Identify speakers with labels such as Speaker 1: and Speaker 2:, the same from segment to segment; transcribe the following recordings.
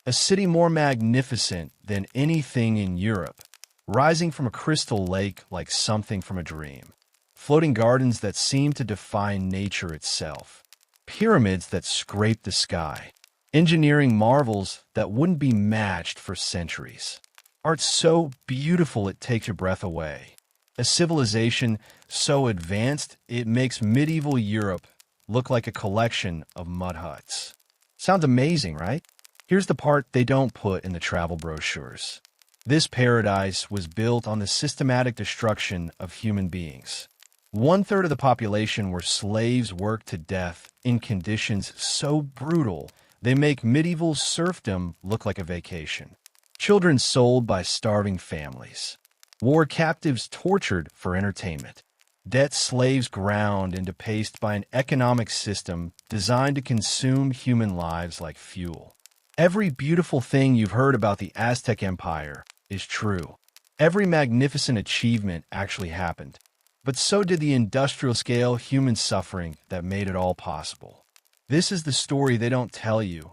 Speaker 1: A city more magnificent than anything in Europe, rising from a crystal lake like something from a dream. Floating gardens that seem to defy nature itself. Pyramids that scrape the sky. Engineering marvels that wouldn't be matched for centuries. Art so beautiful it takes your breath away. A civilization so advanced it makes medieval Europe look like a collection of mud huts. Sounds amazing, right? Here's the part they don't put in the travel brochures. This paradise was built on the systematic destruction of human beings. 1/3 of the population were slaves worked to death in conditions so brutal they make medieval serfdom look like a vacation. Children sold by starving families. War captives tortured for entertainment. Debt slaves ground into paste by an economic system designed to consume human lives like fuel. Every beautiful thing you've heard about the Aztec Empire is true. Every magnificent achievement actually happened. But so did the industrial-scale human suffering that made it all possible. This is the story they don't tell you.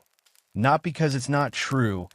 Speaker 1: Not because it's not true,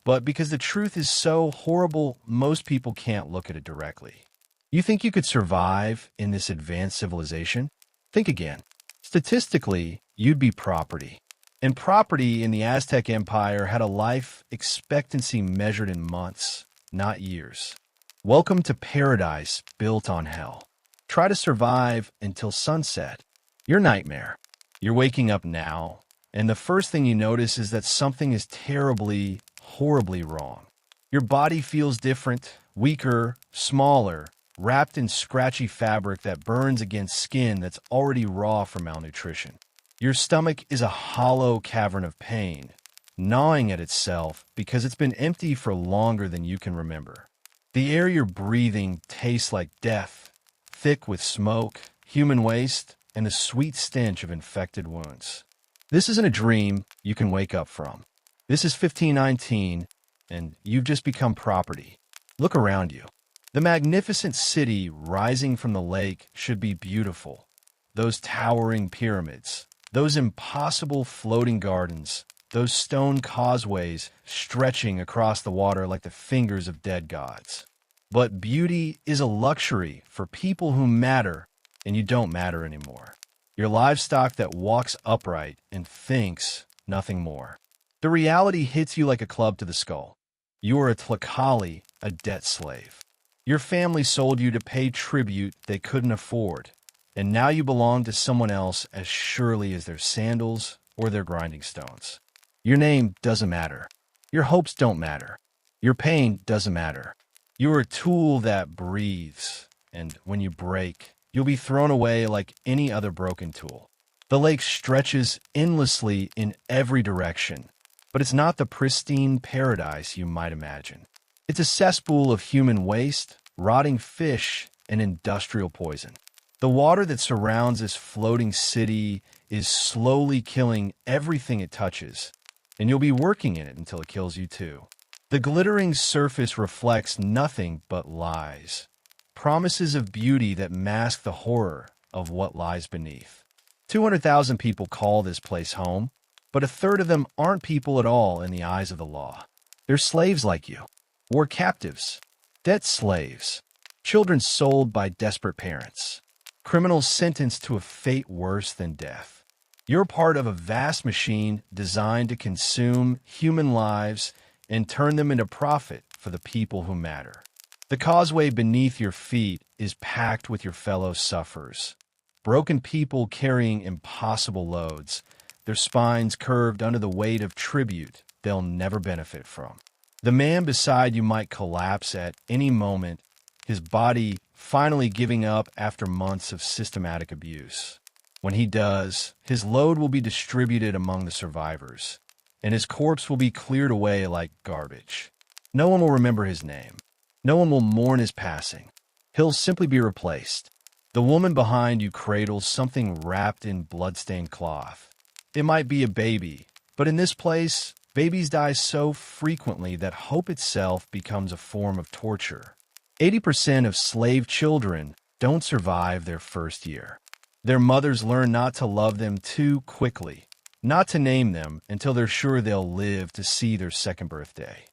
Speaker 1: but because the truth is so horrible most people can't look at it directly. You think you could survive in this advanced civilization? Think again. Statistically, you'd be property. And property in the Aztec Empire had a life expectancy measured in months, not years. Welcome to paradise built on hell. Try to survive until sunset. Your nightmare. You're waking up now, and the first thing you notice is that something is terribly, horribly wrong. Your body feels different, weaker, smaller, wrapped in scratchy fabric that burns against skin that's already raw from malnutrition. Your stomach is a hollow cavern of pain, gnawing at itself because it's been empty for longer than you can remember. The air you're breathing tastes like death, thick with smoke, human waste, and the sweet stench of infected wounds. This isn't a dream you can wake up from. This is 1519, and you've just become property. Look around you. The magnificent city rising from the lake should be beautiful. Those towering pyramids, those impossible floating gardens, those stone causeways stretching across the water like the fingers of dead gods. But beauty is a luxury for people who matter, and you don't matter anymore. You're livestock that walks upright and thinks nothing more. The reality hits you like a club to the skull. You are a tlakali, a debt slave. Your family sold you to pay tribute they couldn't afford, and now you belong to someone else as surely as their sandals or their grinding stones. Your name doesn't matter. Your hopes don't matter. Your pain doesn't matter. You're a tool that breathes, and when you break, you'll be thrown away like any other broken tool. The lake stretches endlessly in every direction, but it's not the pristine paradise you might imagine. It's a cesspool of human waste, rotting fish, and industrial poison. The water that surrounds this floating city is slowly killing everything it touches, and you'll be working in it until it kills you too. The glittering surface reflects nothing but lies, promises of beauty that mask the horror of what lies beneath. 200,000 people call this place home, but 1/3 of them aren't people at all in the eyes of the law. They're slaves like you, war captives, debt slaves, children sold by desperate parents, criminals sentenced to a fate worse than death. You're part of a vast machine designed to consume human lives and turn them into profit for the people who matter. The causeway beneath your feet is packed with your fellow sufferers. Broken people carrying impossible loads, their spines curved under the weight of tribute they'll never benefit from. The man beside you might collapse at any moment, his body finally giving up after months of systematic abuse. When he does, his load will be distributed among the survivors, and his corpse will be cleared away like garbage. No one will remember his name. No one will mourn his passing. He'll simply be replaced. The woman behind you cradles something wrapped in blood-stained cloth. It might be a baby, but in this place, babies die so frequently that hope itself becomes a form of torture. 80% of slave children don't survive their first year. Their mothers learn not to love them too quickly, not to name them until they're sure they'll live to see their second birthday.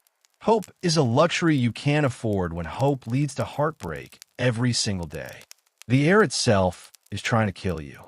Speaker 1: Hope is a luxury you can't afford when hope leads to heartbreak every single day. The air itself is trying to kill you.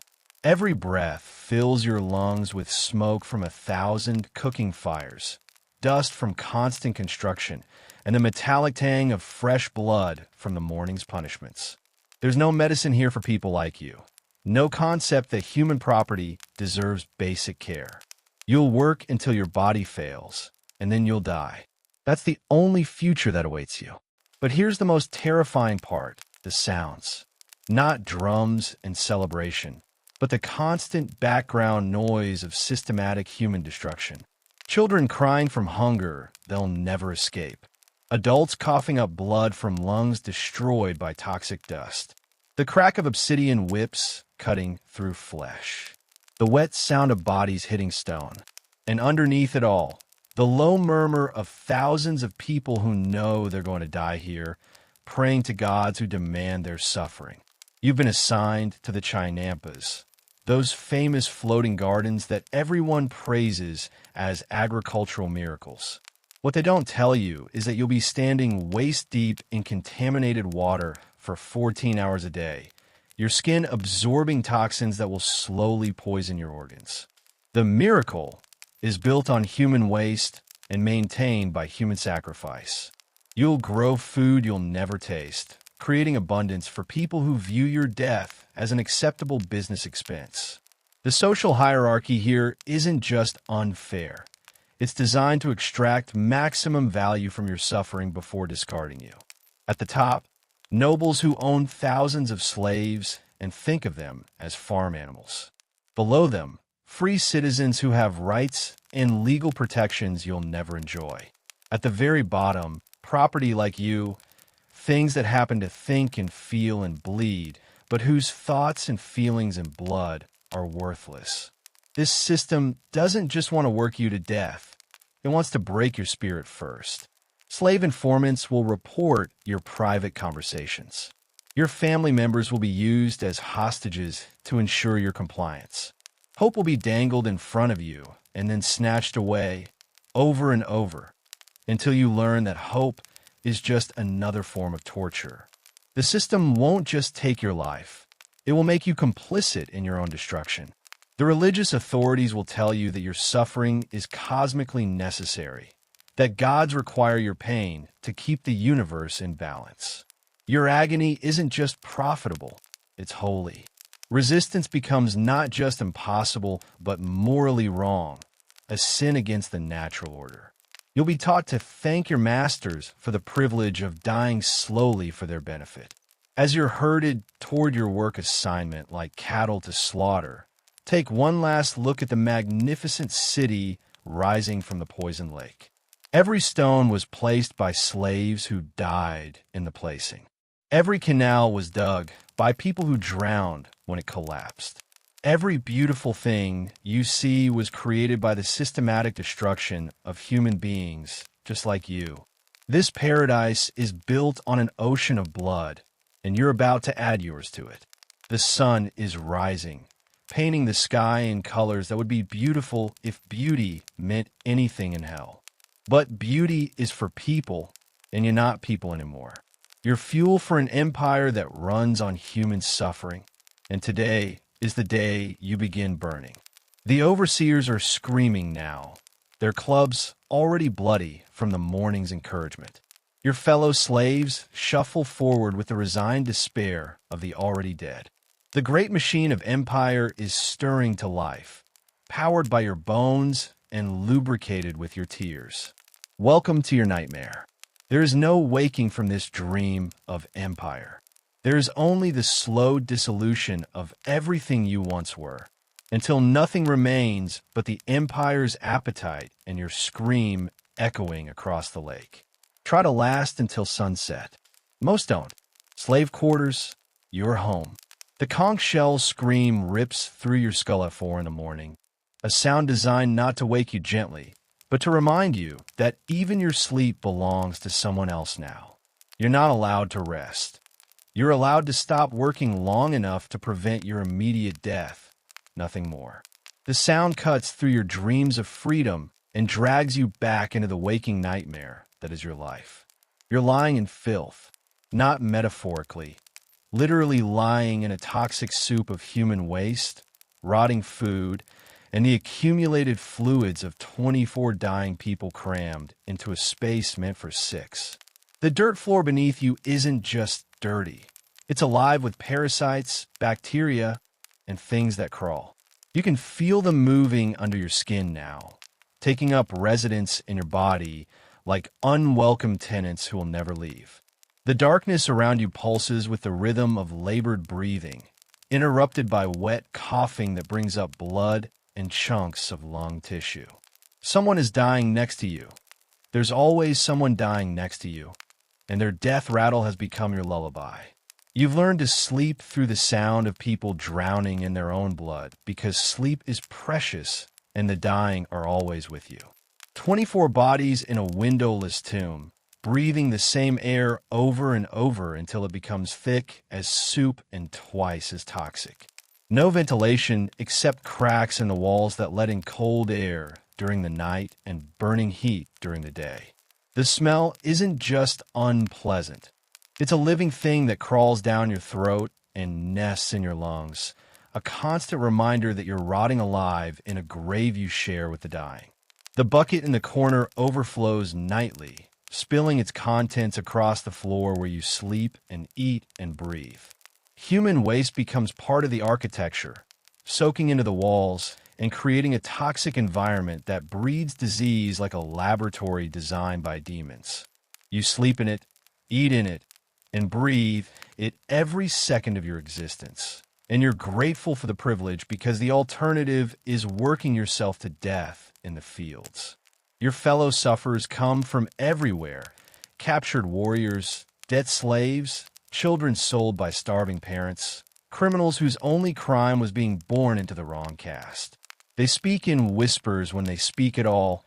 Speaker 1: Every breath fills your lungs with smoke from 1,000 cooking fires, dust from constant construction, and the metallic tang of fresh blood from the morning's punishments. There's no medicine here for people like you. No concept that human property deserves basic care. You'll work until your body fails, and then you'll die. That's the only future that awaits you. But here's the most terrifying part, the sounds. Not drums and celebration, but the constant background noise of systematic human destruction. Children crying from hunger they'll never escape. Adults coughing up blood from lungs destroyed by toxic dust. The crack of obsidian whips cutting through flesh. The wet sound of bodies hitting stone. And underneath it all, the low murmur of thousands of people who know they're going to die here, praying to gods who demand their suffering. You've been assigned to the Chinampas, those famous floating gardens that everyone praises as agricultural miracles. What they don't tell you is that you'll be standing waist-deep in contaminated water for 14 hours a day, your skin absorbing toxins that will slowly poison your organs. The miracle is built on human waste and maintained by human sacrifice. You'll grow food you'll never taste, creating abundance for people who view your death as an acceptable business expense. The social hierarchy here isn't just unfair. It's designed to extract maximum value from your suffering before discarding you. At the top, nobles who own thousands of slaves and think of them as farm animals. Below them, free citizens who have rights and legal protections you'll never enjoy. At the very bottom, property like you, things that happen to think and feel and bleed, but whose thoughts and feelings and blood are worthless. This system doesn't just want to work you to death. It wants to break your spirit first. Slave informants will report your private conversations. Your family members will be used as hostages to ensure your compliance. Hope will be dangled in front of you and then snatched away over and over until you learn that hope is just another form of torture. The system won't just take your life. It will make you complicit in your own destruction. The religious authorities will tell you that your suffering is cosmically necessary, that gods require your pain to keep the universe in balance. Your agony isn't just profitable, it's holy. Resistance becomes not just impossible, but morally wrong, a sin against the natural order. You'll be taught to thank your masters for the privilege of dying slowly for their benefit. As you're herded toward your work assignment like cattle to slaughter, take one last look at the magnificent city rising from the poison lake. Every stone was placed by slaves who died in the placing. Every canal was dug by people who drowned when it collapsed. Every beautiful thing you see was created by the systematic destruction of human beings just like you. This paradise is built on an ocean of blood, and you're about to add yours to it. The sun is rising, painting the sky in colors that would be beautiful if beauty meant anything in hell. But beauty is for people, and you're not people anymore. You're fuel for an empire that runs on human suffering, and today is the day you begin burning. The overseers are screaming now, their clubs already bloody from the morning's encouragement. Your fellow slaves shuffle forward with the resigned despair of the already dead. The great machine of empire is stirring to life, powered by your bones and lubricated with your tears. Welcome to your nightmare. There is no waking from this dream of empire. There is only the slow dissolution of everything you once were, until nothing remains but the empire's appetite and your scream echoing across the lake. Try to last until sunset. Most don't. Slave quarters, your home. The conch shell scream rips through your skull at 4 in the morning, a sound designed not to wake you gently, but to remind you that even your sleep belongs to someone else now. You're not allowed to rest. You're allowed to stop working long enough to prevent your immediate death, nothing more. The sound cuts through your dreams of freedom and drags you back into the waking nightmare that is your life. You're lying in filth, not metaphorically, literally lying in a toxic soup of human waste, rotting food, and the accumulated fluids of 24 dying people crammed into a space meant for 6. The dirt floor beneath you isn't just dirty. It's alive with parasites, bacteria, and things that crawl. You can feel them moving under your skin now, taking up residence in your body like unwelcome tenants who will never leave. The darkness around you pulses with the rhythm of labored breathing, interrupted by wet coughing that brings up blood and chunks of lung tissue. Someone is dying next to you. There's always someone dying next to you, and their death rattle has become your lullaby. You've learned to sleep through the sound of people drowning in their own blood because sleep is precious and the dying are always with you. 24 bodies in a windowless tomb, breathing the same air over and over until it becomes thick as soup and twice as toxic. No ventilation except cracks in the walls that let in cold air during the night and burning heat during the day. The smell isn't just unpleasant. It's a living thing that crawls down your throat and nests in your lungs, a constant reminder that you're rotting alive in a grave you share with the dying. The bucket in the corner overflows nightly, spilling its contents across the floor where you sleep and eat and breathe. Human waste becomes part of the architecture, soaking into the walls and creating a toxic environment that breeds disease like a laboratory designed by demons. You sleep in it, eat in it, and breathe it every second of your existence. And you're grateful for the privilege because the alternative is working yourself to death in the fields. Your fellow sufferers come from everywhere: captured warriors, debt slaves, children sold by starving parents, criminals whose only crime was being born into the wrong caste. They speak in whispers when they speak at all,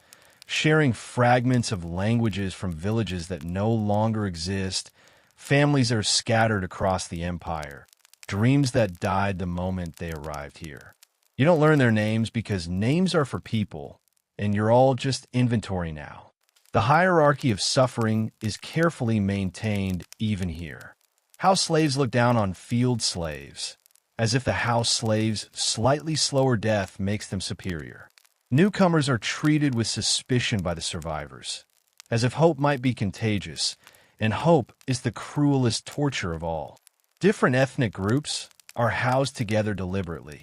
Speaker 1: sharing fragments of languages from villages that no longer exist. Families are scattered across the empire, dreams that died the moment they arrived here. You don't learn their names because names are for people, and you're all just inventory now. The hierarchy of suffering is carefully maintained even here. House slaves look down on field slaves, as if the house slaves' slightly slower death makes them superior. Newcomers are treated with suspicion by the survivors, as if hope might be contagious, and hope is the cruelest torture of all. Different ethnic groups are housed together deliberately,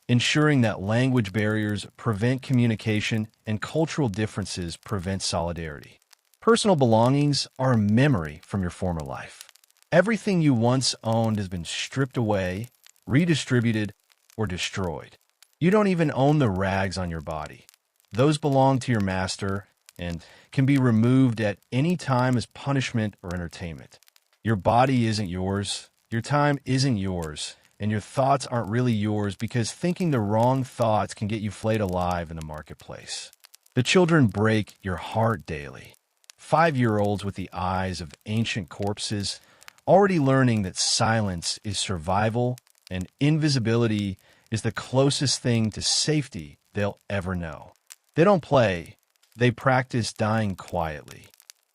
Speaker 1: ensuring that language barriers prevent communication and cultural differences prevent solidarity. Personal belongings are a memory from your former life. Everything you once owned has been stripped away, redistributed, or destroyed. You don't even own the rags on your body. Those belong to your master and can be removed at any time as punishment or entertainment. Your body isn't yours, your time isn't yours, and your thoughts aren't really yours because thinking the wrong thoughts can get you flayed alive in the marketplace. The children break your heart daily. 5-year-olds with the eyes of ancient corpses, already learning that silence is survival and invisibility is the closest thing to safety they'll ever know. They don't play. They practice dying quietly.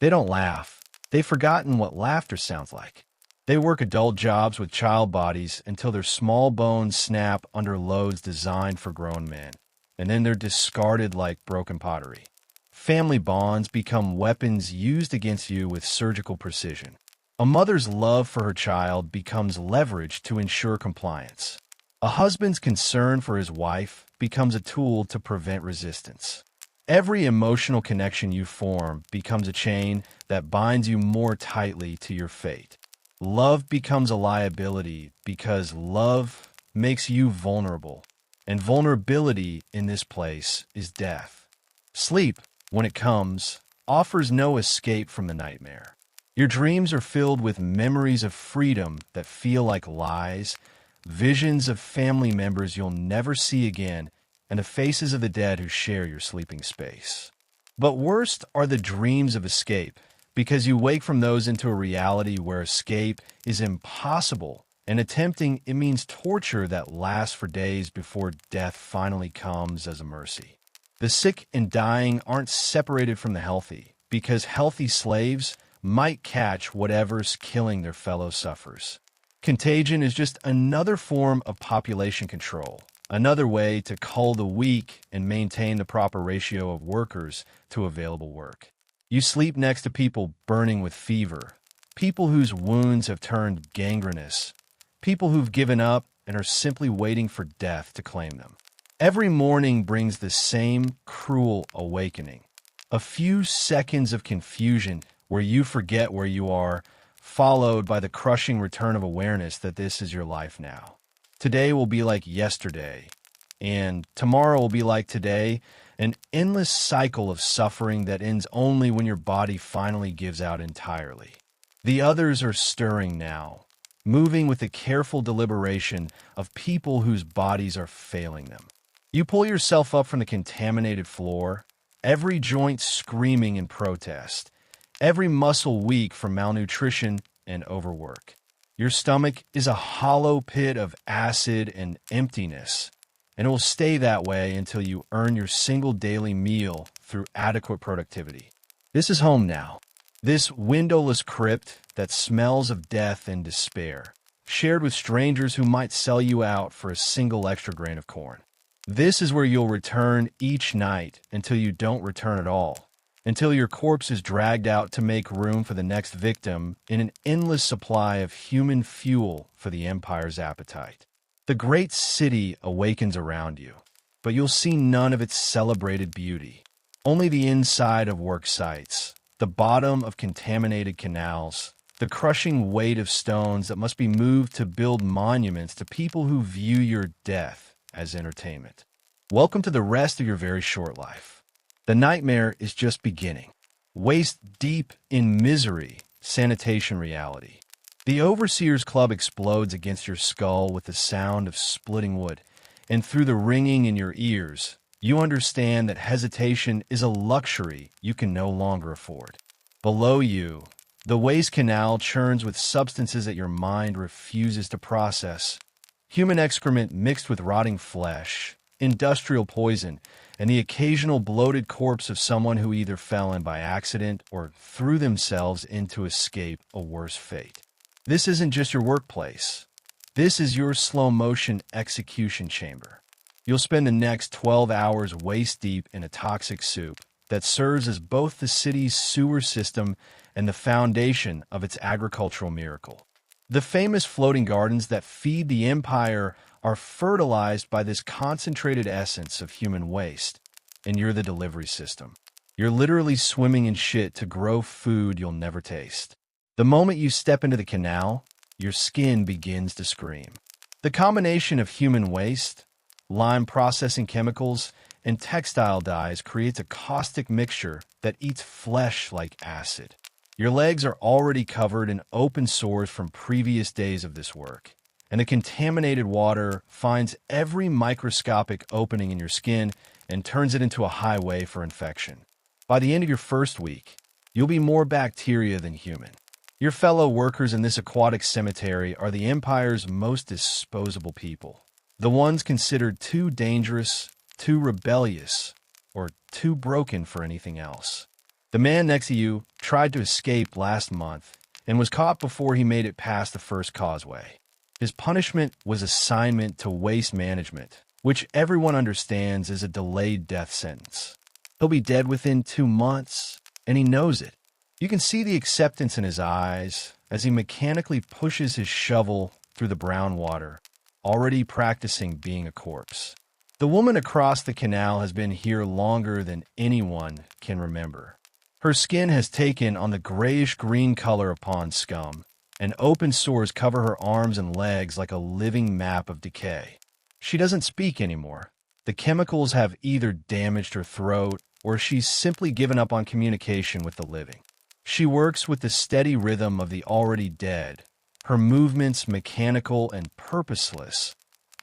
Speaker 1: They don't laugh. They've forgotten what laughter sounds like. They work adult jobs with child bodies until their small bones snap under loads designed for grown men, and then they're discarded like broken pottery. Family bonds become weapons used against you with surgical precision. A mother's love for her child becomes leverage to ensure compliance. A husband's concern for his wife becomes a tool to prevent resistance. Every emotional connection you form becomes a chain that binds you more tightly to your fate. Love becomes a liability because love makes you vulnerable, and vulnerability in this place is death. Sleep, when it comes, offers no escape from the nightmare. Your dreams are filled with memories of freedom that feel like lies, visions of family members you'll never see again, and the faces of the dead who share your sleeping space. But worst are the dreams of escape, because you wake from those into a reality where escape is impossible And attempting, it means torture that lasts for days before death finally comes as a mercy. The sick and dying aren't separated from the healthy, because healthy slaves might catch whatever's killing their fellow sufferers. Contagion is just another form of population control, another way to cull the weak and maintain the proper ratio of workers to available work. You sleep next to people burning with fever, people whose wounds have turned gangrenous, people who've given up and are simply waiting for death to claim them. Every morning brings the same cruel awakening. A few seconds of confusion where you forget where you are, followed by the crushing return of awareness that this is your life now. Today will be like yesterday, and tomorrow will be like today, an endless cycle of suffering that ends only when your body finally gives out entirely. The others are stirring now, moving with the careful deliberation of people whose bodies are failing them. You pull yourself up from the contaminated floor, every joint screaming in protest, every muscle weak from malnutrition and overwork. Your stomach is a hollow pit of acid and emptiness, and it will stay that way until you earn your single daily meal through adequate productivity. This is home now. This windowless crypt that smells of death and despair, shared with strangers who might sell you out for a single extra grain of corn. This is where you'll return each night until you don't return at all, until your corpse is dragged out to make room for the next victim in an endless supply of human fuel for the Empire's appetite. The great city awakens around you, but you'll see none of its celebrated beauty. Only the inside of work sites, the bottom of contaminated canals, the crushing weight of stones that must be moved to build monuments to people who view your death as entertainment. Welcome to the rest of your very short life. The nightmare is just beginning. Waist deep in misery, sanitation reality. The Overseer's Club explodes against your skull with the sound of splitting wood, and through the ringing in your ears, you understand that hesitation is a luxury you can no longer afford. Below you, the waste canal churns with substances that your mind refuses to process. Human excrement mixed with rotting flesh, industrial poison, and the occasional bloated corpse of someone who either fell in by accident or threw themselves in to escape a worse fate. This isn't just your workplace. This is your slow-motion execution chamber. You'll spend the next 12 hours waist-deep in a toxic soup that serves as both the city's sewer system and the foundation of its agricultural miracle. The famous floating gardens that feed the Empire are fertilized by this concentrated essence of human waste, and you're the delivery system. You're literally swimming in shit to grow food you'll never taste. The moment you step into the canal, your skin begins to scream. The combination of human waste, lime processing chemicals, and textile dyes creates a caustic mixture that eats flesh like acid. Your legs are already covered in open sores from previous days of this work, and the contaminated water finds every microscopic opening in your skin and turns it into a highway for infection. By the end of your first week, you'll be more bacteria than human. Your fellow workers in this aquatic cemetery are the Empire's most disposable people, the ones considered too dangerous, too rebellious, or too broken for anything else. The man next to you tried to escape last month and was caught before he made it past the first causeway. His punishment was assignment to waste management, which everyone understands is a delayed death sentence. He'll be dead within 2 months, and he knows it. You can see the acceptance in his eyes as he mechanically pushes his shovel through the brown water, already practicing being a corpse. The woman across the canal has been here longer than anyone can remember. Her skin has taken on the grayish-green color of pond scum, and open sores cover her arms and legs like a living map of decay. She doesn't speak anymore. The chemicals have either damaged her throat or she's simply given up on communication with the living. She works with the steady rhythm of the already dead, her movements mechanical and purposeless,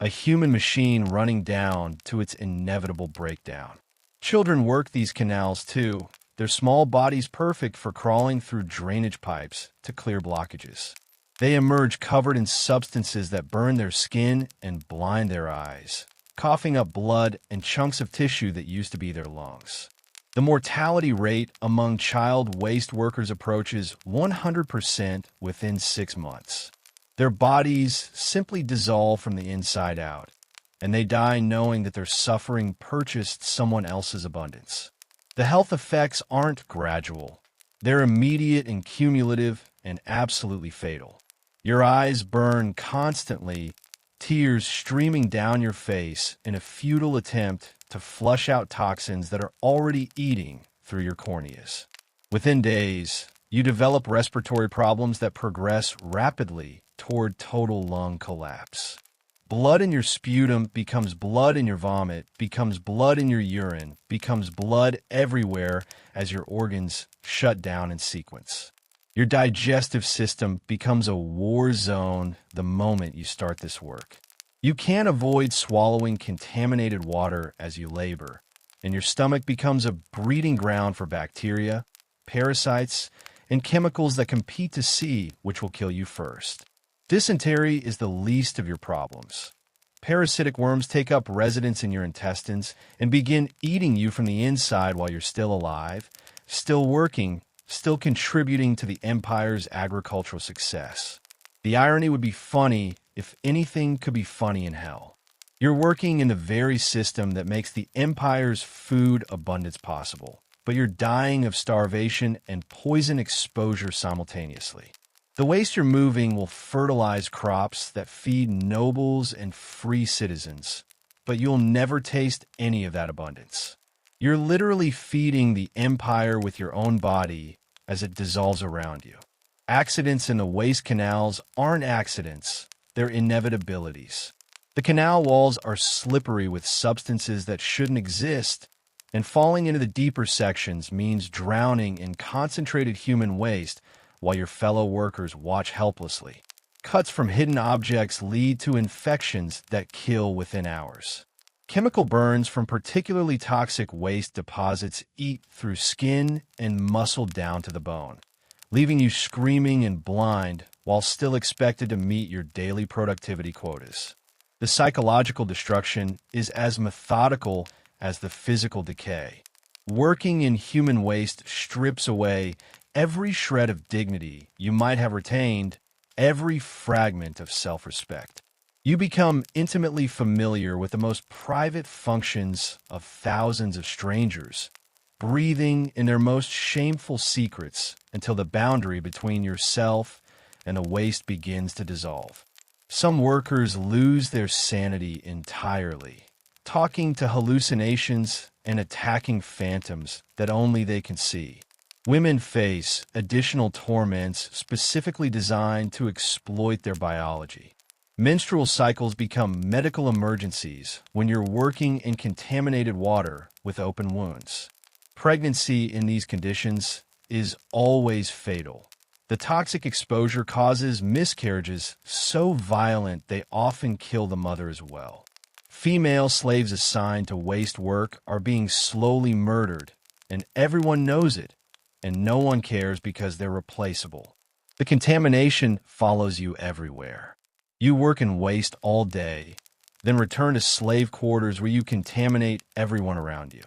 Speaker 1: a human machine running down to its inevitable breakdown. Children work these canals too, their small bodies perfect for crawling through drainage pipes to clear blockages. They emerge covered in substances that burn their skin and blind their eyes, coughing up blood and chunks of tissue that used to be their lungs. The mortality rate among child waste workers approaches 100% within 6 months. Their bodies simply dissolve from the inside out, and they die knowing that their suffering purchased someone else's abundance. The health effects aren't gradual. They're immediate and cumulative and absolutely fatal. Your eyes burn constantly, tears streaming down your face in a futile attempt to flush out toxins that are already eating through your corneas. Within days, you develop respiratory problems that progress rapidly toward total lung collapse. Blood in your sputum becomes blood in your vomit, becomes blood in your urine, becomes blood everywhere as your organs shut down in sequence. Your digestive system becomes a war zone the moment you start this work. You can't avoid swallowing contaminated water as you labor, and your stomach becomes a breeding ground for bacteria, parasites, and chemicals that compete to see which will kill you first. Dysentery is the least of your problems. Parasitic worms take up residence in your intestines and begin eating you from the inside while you're still alive, still working, still contributing to the empire's agricultural success. The irony would be funny if anything could be funny in hell. You're working in the very system that makes the empire's food abundance possible, but you're dying of starvation and poison exposure simultaneously. The waste you're moving will fertilize crops that feed nobles and free citizens, but you'll never taste any of that abundance. You're literally feeding the empire with your own body as it dissolves around you. Accidents in the waste canals aren't accidents, they're inevitabilities. The canal walls are slippery with substances that shouldn't exist, and falling into the deeper sections means drowning in concentrated human waste while your fellow workers watch helplessly. Cuts from hidden objects lead to infections that kill within hours. Chemical burns from particularly toxic waste deposits eat through skin and muscle down to the bone, leaving you screaming and blind while still expected to meet your daily productivity quotas. The psychological destruction is as methodical as the physical decay. Working in human waste strips away every shred of dignity you might have retained, every fragment of self-respect. You become intimately familiar with the most private functions of thousands of strangers, breathing in their most shameful secrets until the boundary between yourself and the waste begins to dissolve. Some workers lose their sanity entirely, talking to hallucinations and attacking phantoms that only they can see. Women face additional torments specifically designed to exploit their biology. Menstrual cycles become medical emergencies when you're working in contaminated water with open wounds. Pregnancy in these conditions is always fatal. The toxic exposure causes miscarriages so violent they often kill the mother as well. Female slaves assigned to waste work are being slowly murdered, and everyone knows it, and no one cares because they're replaceable. The contamination follows you everywhere. You work in waste all day, then return to slave quarters where you contaminate everyone around you.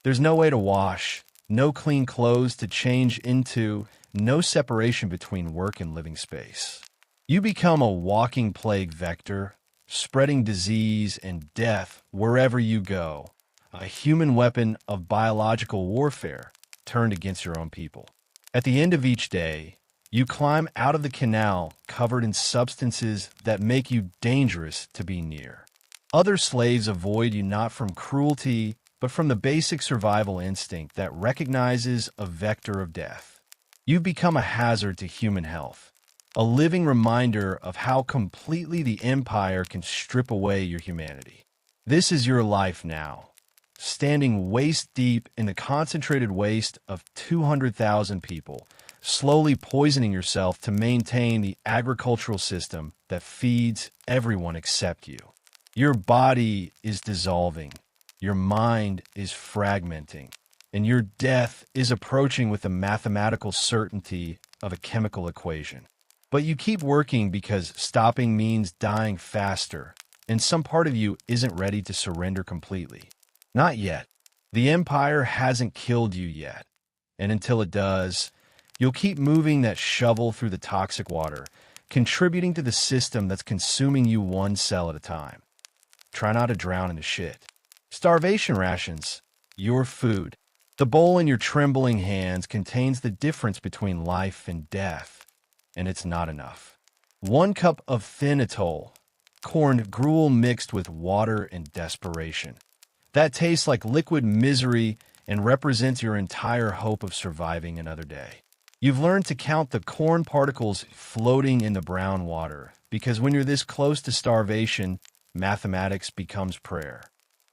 Speaker 1: There's no way to wash, no clean clothes to change into, no separation between work and living space. You become a walking plague vector, spreading disease and death wherever you go, a human weapon of biological warfare turned against your own people. At the end of each day, you climb out of the canal covered in substances that make you dangerous to be near. Other slaves avoid you not from cruelty, but from the basic survival instinct that recognizes a vector of death. You've become a hazard to human health, a living reminder of how completely the empire can strip away your humanity. This is your life now, standing waist-deep in the concentrated waste of 200,000 people, slowly poisoning yourself to maintain the agricultural system that feeds everyone except you. Your body is dissolving, your mind is fragmenting, and your death is approaching with the mathematical certainty of a chemical equation. But you keep working because stopping means dying faster, and some part of you isn't ready to surrender completely. Not yet. The Empire hasn't killed you yet. And until it does, you'll keep moving that shovel through the toxic water, contributing to the system that's consuming you one cell at a time. Try not to drown in the shit. Starvation rations, your food. The bowl in your trembling hands contains the difference between life and death, and it's not enough. 1 cup of thin atoll, corn gruel mixed with water and desperation. That tastes like liquid misery and represents your entire hope of surviving another day. You've learned to count the corn particles floating in the brown water, because when you're this close to starvation, mathematics becomes prayer.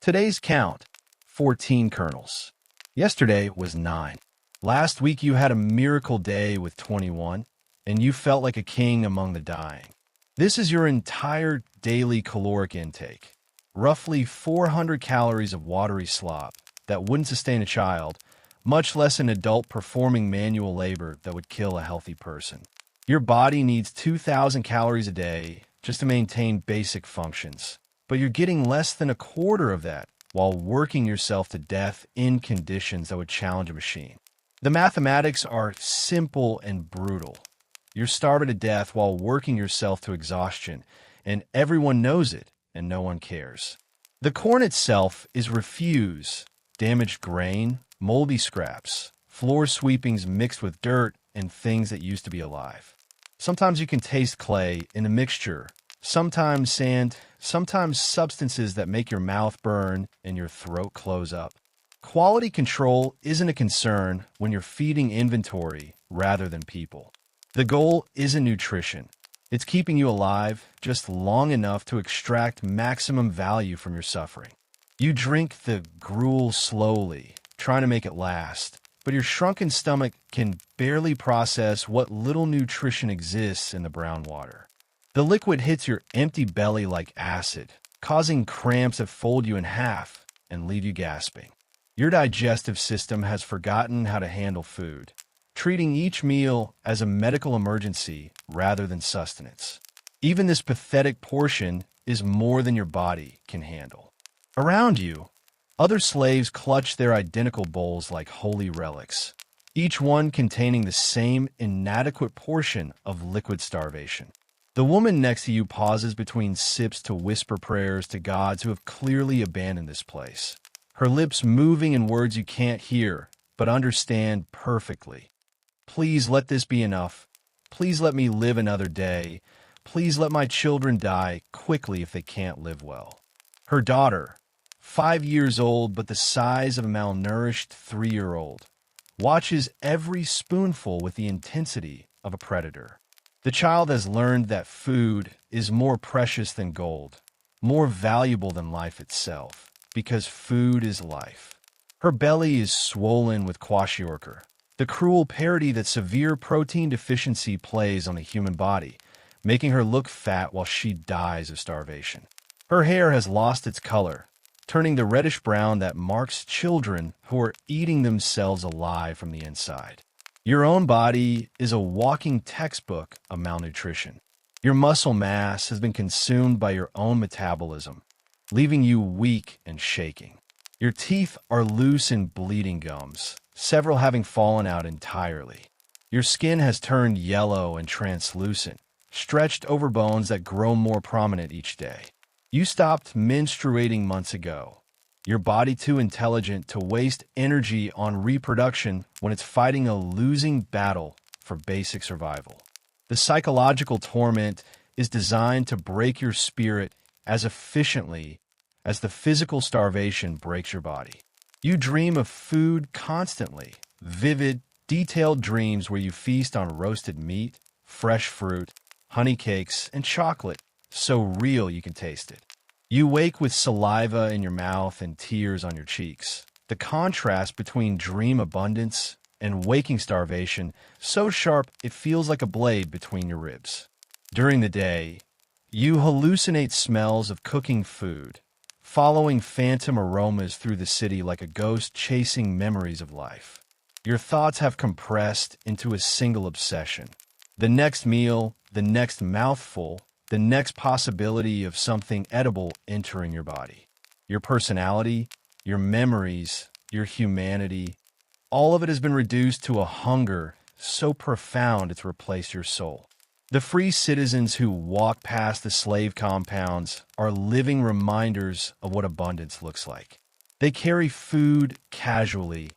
Speaker 1: Today's count, 14 kernels. Yesterday was 9. Last week you had a miracle day with 21, and you felt like a king among the dying. This is your entire daily caloric intake. Roughly 400 calories of watery slop that wouldn't sustain a child, much less an adult performing manual labor that would kill a healthy person. Your body needs 2,000 calories a day just to maintain basic functions, but you're getting less than a quarter of that while working yourself to death in conditions that would challenge a machine. The mathematics are simple and brutal. You're starving to death while working yourself to exhaustion, and everyone knows it, and no one cares. The corn itself is refuse, damaged grain, moldy scraps, floor sweepings mixed with dirt, and things that used to be alive. Sometimes you can taste clay in a mixture, sometimes sand, sometimes substances that make your mouth burn and your throat close up. Quality control isn't a concern when you're feeding inventory rather than people. The goal isn't nutrition. It's keeping you alive just long enough to extract maximum value from your suffering. You drink the gruel slowly, trying to make it last, but your shrunken stomach can barely process what little nutrition exists in the brown water. The liquid hits your empty belly like acid, causing cramps that fold you in half and leave you gasping. Your digestive system has forgotten how to handle food, treating each meal as a medical emergency rather than sustenance. Even this pathetic portion is more than your body can handle. Around you, other slaves clutch their identical bowls like holy relics, each one containing the same inadequate portion of liquid starvation. The woman next to you pauses between sips to whisper prayers to gods who have clearly abandoned this place, her lips moving in words you can't hear but understand perfectly. Please let this be enough. Please let me live another day. Please let my children die quickly if they can't live well. Her daughter, 5 years old but the size of a malnourished 3-year-old, watches every spoonful with the intensity of a predator. The child has learned that food is more precious than gold, more valuable than life itself, because food is life. Her belly is swollen with kwashiorkor, the cruel parody that severe protein deficiency plays on the human body, making her look fat while she dies of starvation. Her hair has lost its color, turning the reddish brown that marks children who are eating themselves alive from the inside. Your own body is a walking textbook of malnutrition. Your muscle mass has been consumed by your own metabolism, leaving you weak and shaking. Your teeth are loose and bleeding gums, several having fallen out entirely. Your skin has turned yellow and translucent, stretched over bones that grow more prominent each day. You stopped menstruating months ago. Your body too intelligent to waste energy on reproduction when it's fighting a losing battle for basic survival. The psychological torment is designed to break your spirit as efficiently as the physical starvation breaks your body. You dream of food constantly, vivid, detailed dreams where you feast on roasted meat, fresh fruit, honey cakes, and chocolate, so real you can taste it. You wake with saliva in your mouth and tears on your cheeks. The contrast between dream abundance and waking starvation so sharp it feels like a blade between your ribs. During the day, you hallucinate smells of cooking food, following phantom aromas through the city like a ghost chasing memories of life. Your thoughts have compressed into a single obsession: The next meal, the next mouthful, the next possibility of something edible entering your body. Your personality, your memories, your humanity, all of it has been reduced to a hunger so profound it's replaced your soul. The free citizens who walk past the slave compounds are living reminders of what abundance looks like. They carry food casually,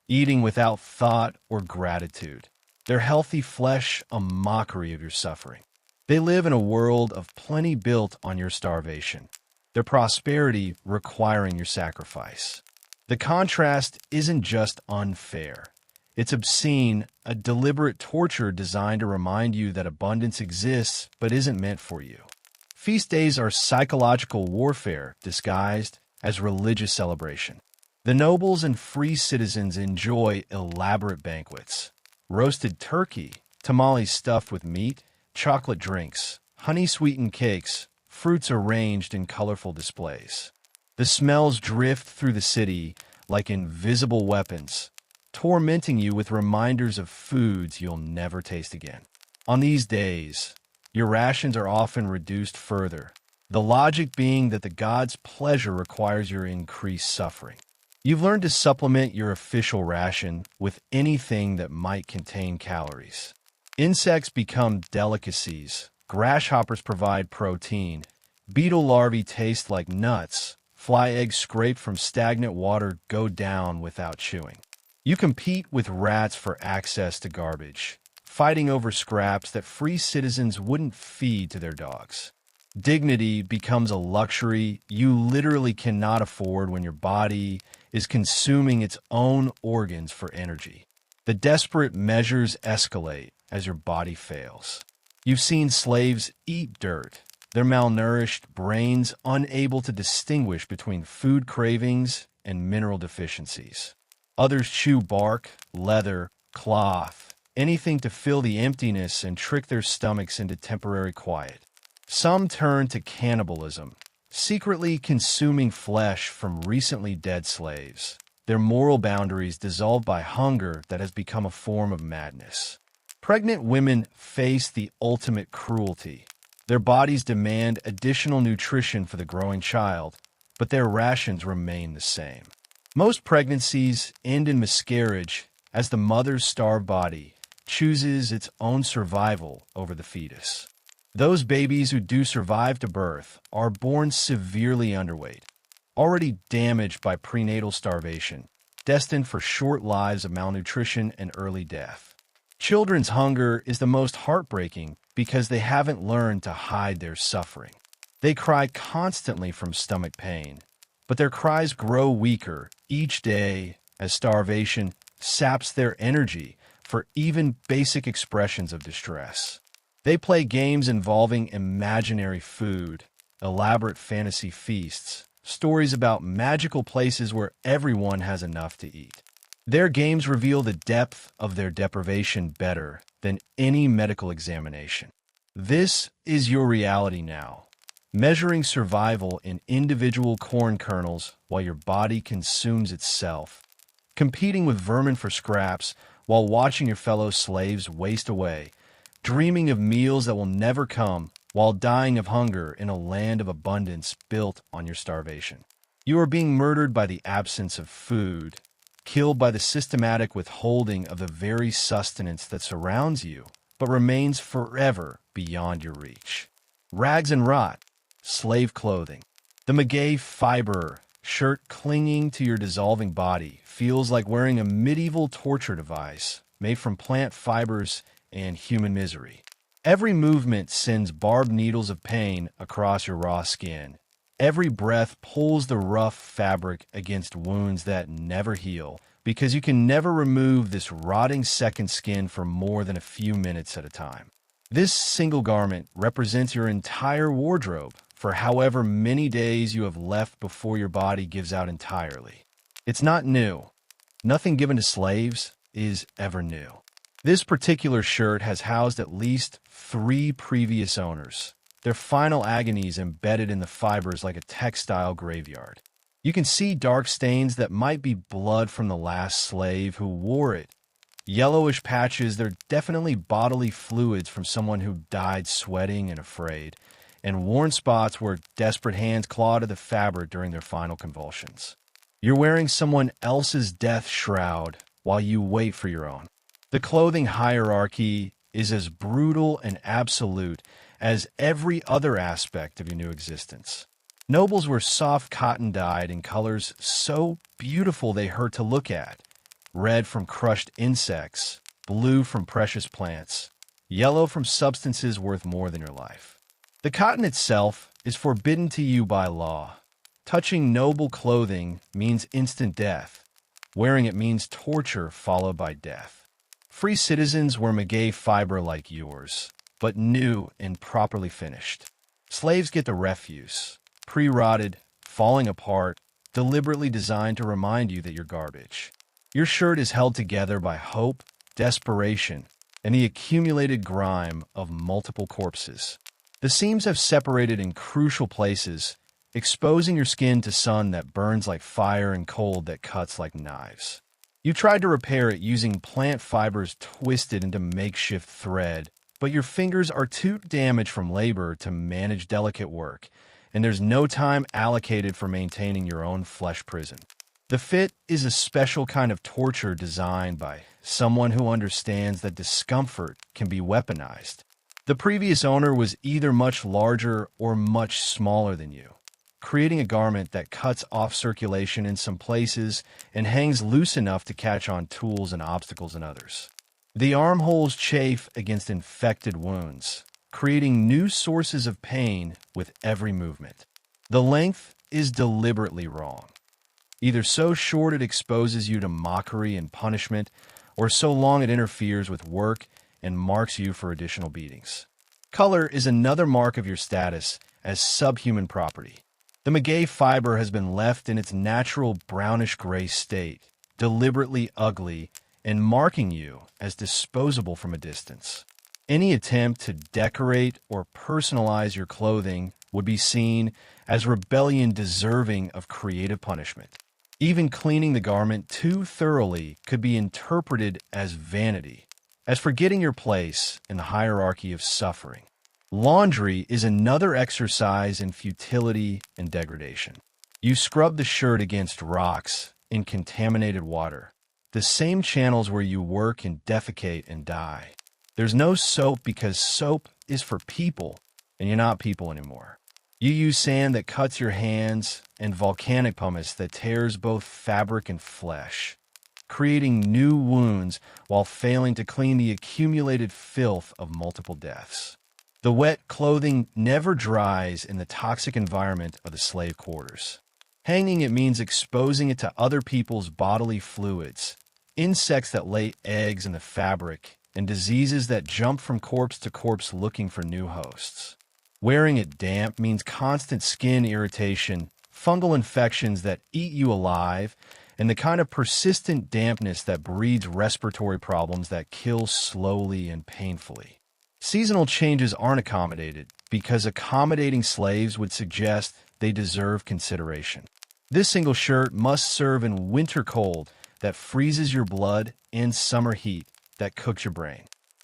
Speaker 1: eating without thought or gratitude. Their healthy flesh a mockery of your suffering. They live in a world of plenty built on your starvation, their prosperity requiring your sacrifice. The contrast isn't just unfair. It's obscene, a deliberate torture designed to remind you that abundance exists but isn't meant for you. Feast days are psychological warfare disguised as religious celebration. The nobles and free citizens enjoy elaborate banquets. Roasted turkey, tamales stuffed with meat, chocolate drinks, honey-sweetened cakes, fruits arranged in colorful displays. The smells drift through the city like invisible weapons, tormenting you with reminders of foods you'll never taste again. On these days, your rations are often reduced further, the logic being that the god's pleasure requires your increased suffering. You've learned to supplement your official ration with anything that might contain calories. Insects become delicacies, grasshoppers provide protein, beetle larvae taste like nuts, fly eggs scraped from stagnant water go down without chewing. You compete with rats for access to garbage, fighting over scraps that free citizens wouldn't feed to their dogs. Dignity becomes a luxury you literally cannot afford when your body is consuming its own organs for energy. The desperate measures escalate as your body fails. You've seen slaves eat dirt, their malnourished brains unable to distinguish between food cravings and mineral deficiencies. Others chew bark, leather, cloth, anything to fill the emptiness and trick their stomachs into temporary quiet. Some turn to cannibalism, secretly consuming flesh from recently dead slaves, their moral boundaries dissolved by hunger that has become a form of madness. Pregnant women face the ultimate cruelty. Their bodies demand additional nutrition for the growing child, but their rations remain the same. Most pregnancies end in miscarriage as the mother's starved body chooses its own survival over the fetus. Those babies who do survive to birth are born severely underweight, already damaged by prenatal starvation, destined for short lives of malnutrition and early death. Children's hunger is the most heartbreaking because they haven't learned to hide their suffering. They cry constantly from stomach pain, but their cries grow weaker each day as starvation saps their energy for even basic expressions of distress. They play games involving imaginary food, elaborate fantasy feasts, stories about magical places where everyone has enough to eat. Their games reveal the depth of their deprivation better than any medical examination. This is your reality now, measuring survival in individual corn kernels while your body consumes itself, competing with vermin for scraps while watching your fellow slaves waste away, dreaming of meals that will never come while dying of hunger in a land of abundance built on your starvation. You are being murdered by the absence of food, killed by the systematic withholding of the very sustenance that surrounds you, but remains forever beyond your reach. Rags and rot, slave clothing. The maguey fiber shirt clinging to your dissolving body feels like wearing a medieval torture device made from plant fibers and human misery. Every movement sends barbed needles of pain across your raw skin. Every breath pulls the rough fabric against wounds that never heal, because you can never remove this rotting second skin for more than a few minutes at a time. This single garment represents your entire wardrobe for however many days you have left before your body gives out entirely. It's not new. Nothing given to slaves is ever new. This particular shirt has housed at least 3 previous owners, their final agonies embedded in the fibers like a textile graveyard. You can see dark stains that might be blood from the last slave who wore it, Yellowish patches, they're definitely bodily fluids from someone who died sweating and afraid, and worn spots where desperate hands clawed at the fabric during their final convulsions. You're wearing someone else's death shroud while you wait for your own. The clothing hierarchy is as brutal and absolute as every other aspect of your new existence. Nobles were soft cotton dyed in colors so beautiful they hurt to look at. Red from crushed insects, blue from precious plants, yellow from substances worth more than your life. The cotton itself is forbidden to you by law. Touching noble clothing means instant death. Wearing it means torture followed by death. Free citizens wear maguey fiber like yours, but new and properly finished. Slaves get the refuse, pre-rotted, falling apart, deliberately designed to remind you that you're garbage. Your shirt is held together by hope, desperation, and the accumulated grime of multiple corpses. The seams have separated in crucial places, exposing your skin to sun that burns like fire and cold that cuts like knives. You tried to repair it using plant fibers twisted into makeshift thread, but your fingers are too damaged from labor to manage delicate work, and there's no time allocated for maintaining your own flesh prison. The fit is a special kind of torture designed by someone who understands that discomfort can be weaponized. The previous owner was either much larger or much smaller than you, creating a garment that cuts off circulation in some places and hangs loose enough to catch on tools and obstacles in others. The armholes chafe against infected wounds, creating new sources of pain with every movement. The length is deliberately wrong. Either so short it exposes you to mockery and punishment, or so long it interferes with work and marks you for additional beatings. Color is another mark of your status as subhuman property. The maguey fiber has been left in its natural brownish-gray state, deliberately ugly, and marking you as disposable from a distance. Any attempt to decorate or personalize your clothing would be seen as rebellion deserving of creative punishment. Even cleaning the garment too thoroughly could be interpreted as vanity, as forgetting your place in the hierarchy of suffering. Laundry is another exercise in futility and degradation. You scrub the shirt against rocks in contaminated water, the same channels where you work and defecate and die. There's no soap because soap is for people, and you're not people anymore. You use sand that cuts your hands and volcanic pumice that tears both fabric and flesh, creating new wounds while failing to clean the accumulated filth of multiple deaths. The wet clothing never dries in the toxic environment of the slave quarters. Hanging it means exposing it to other people's bodily fluids, insects that lay eggs in the fabric, and diseases that jump from corpse to corpse looking for new hosts. Wearing it damp means constant skin irritation, fungal infections that eat you alive, and the kind of persistent dampness that breeds respiratory problems that kill slowly and painfully. Seasonal changes aren't accommodated because accommodating slaves would suggest they deserve consideration. This single shirt must serve in winter cold that freezes your blood and summer heat that cooks your brain.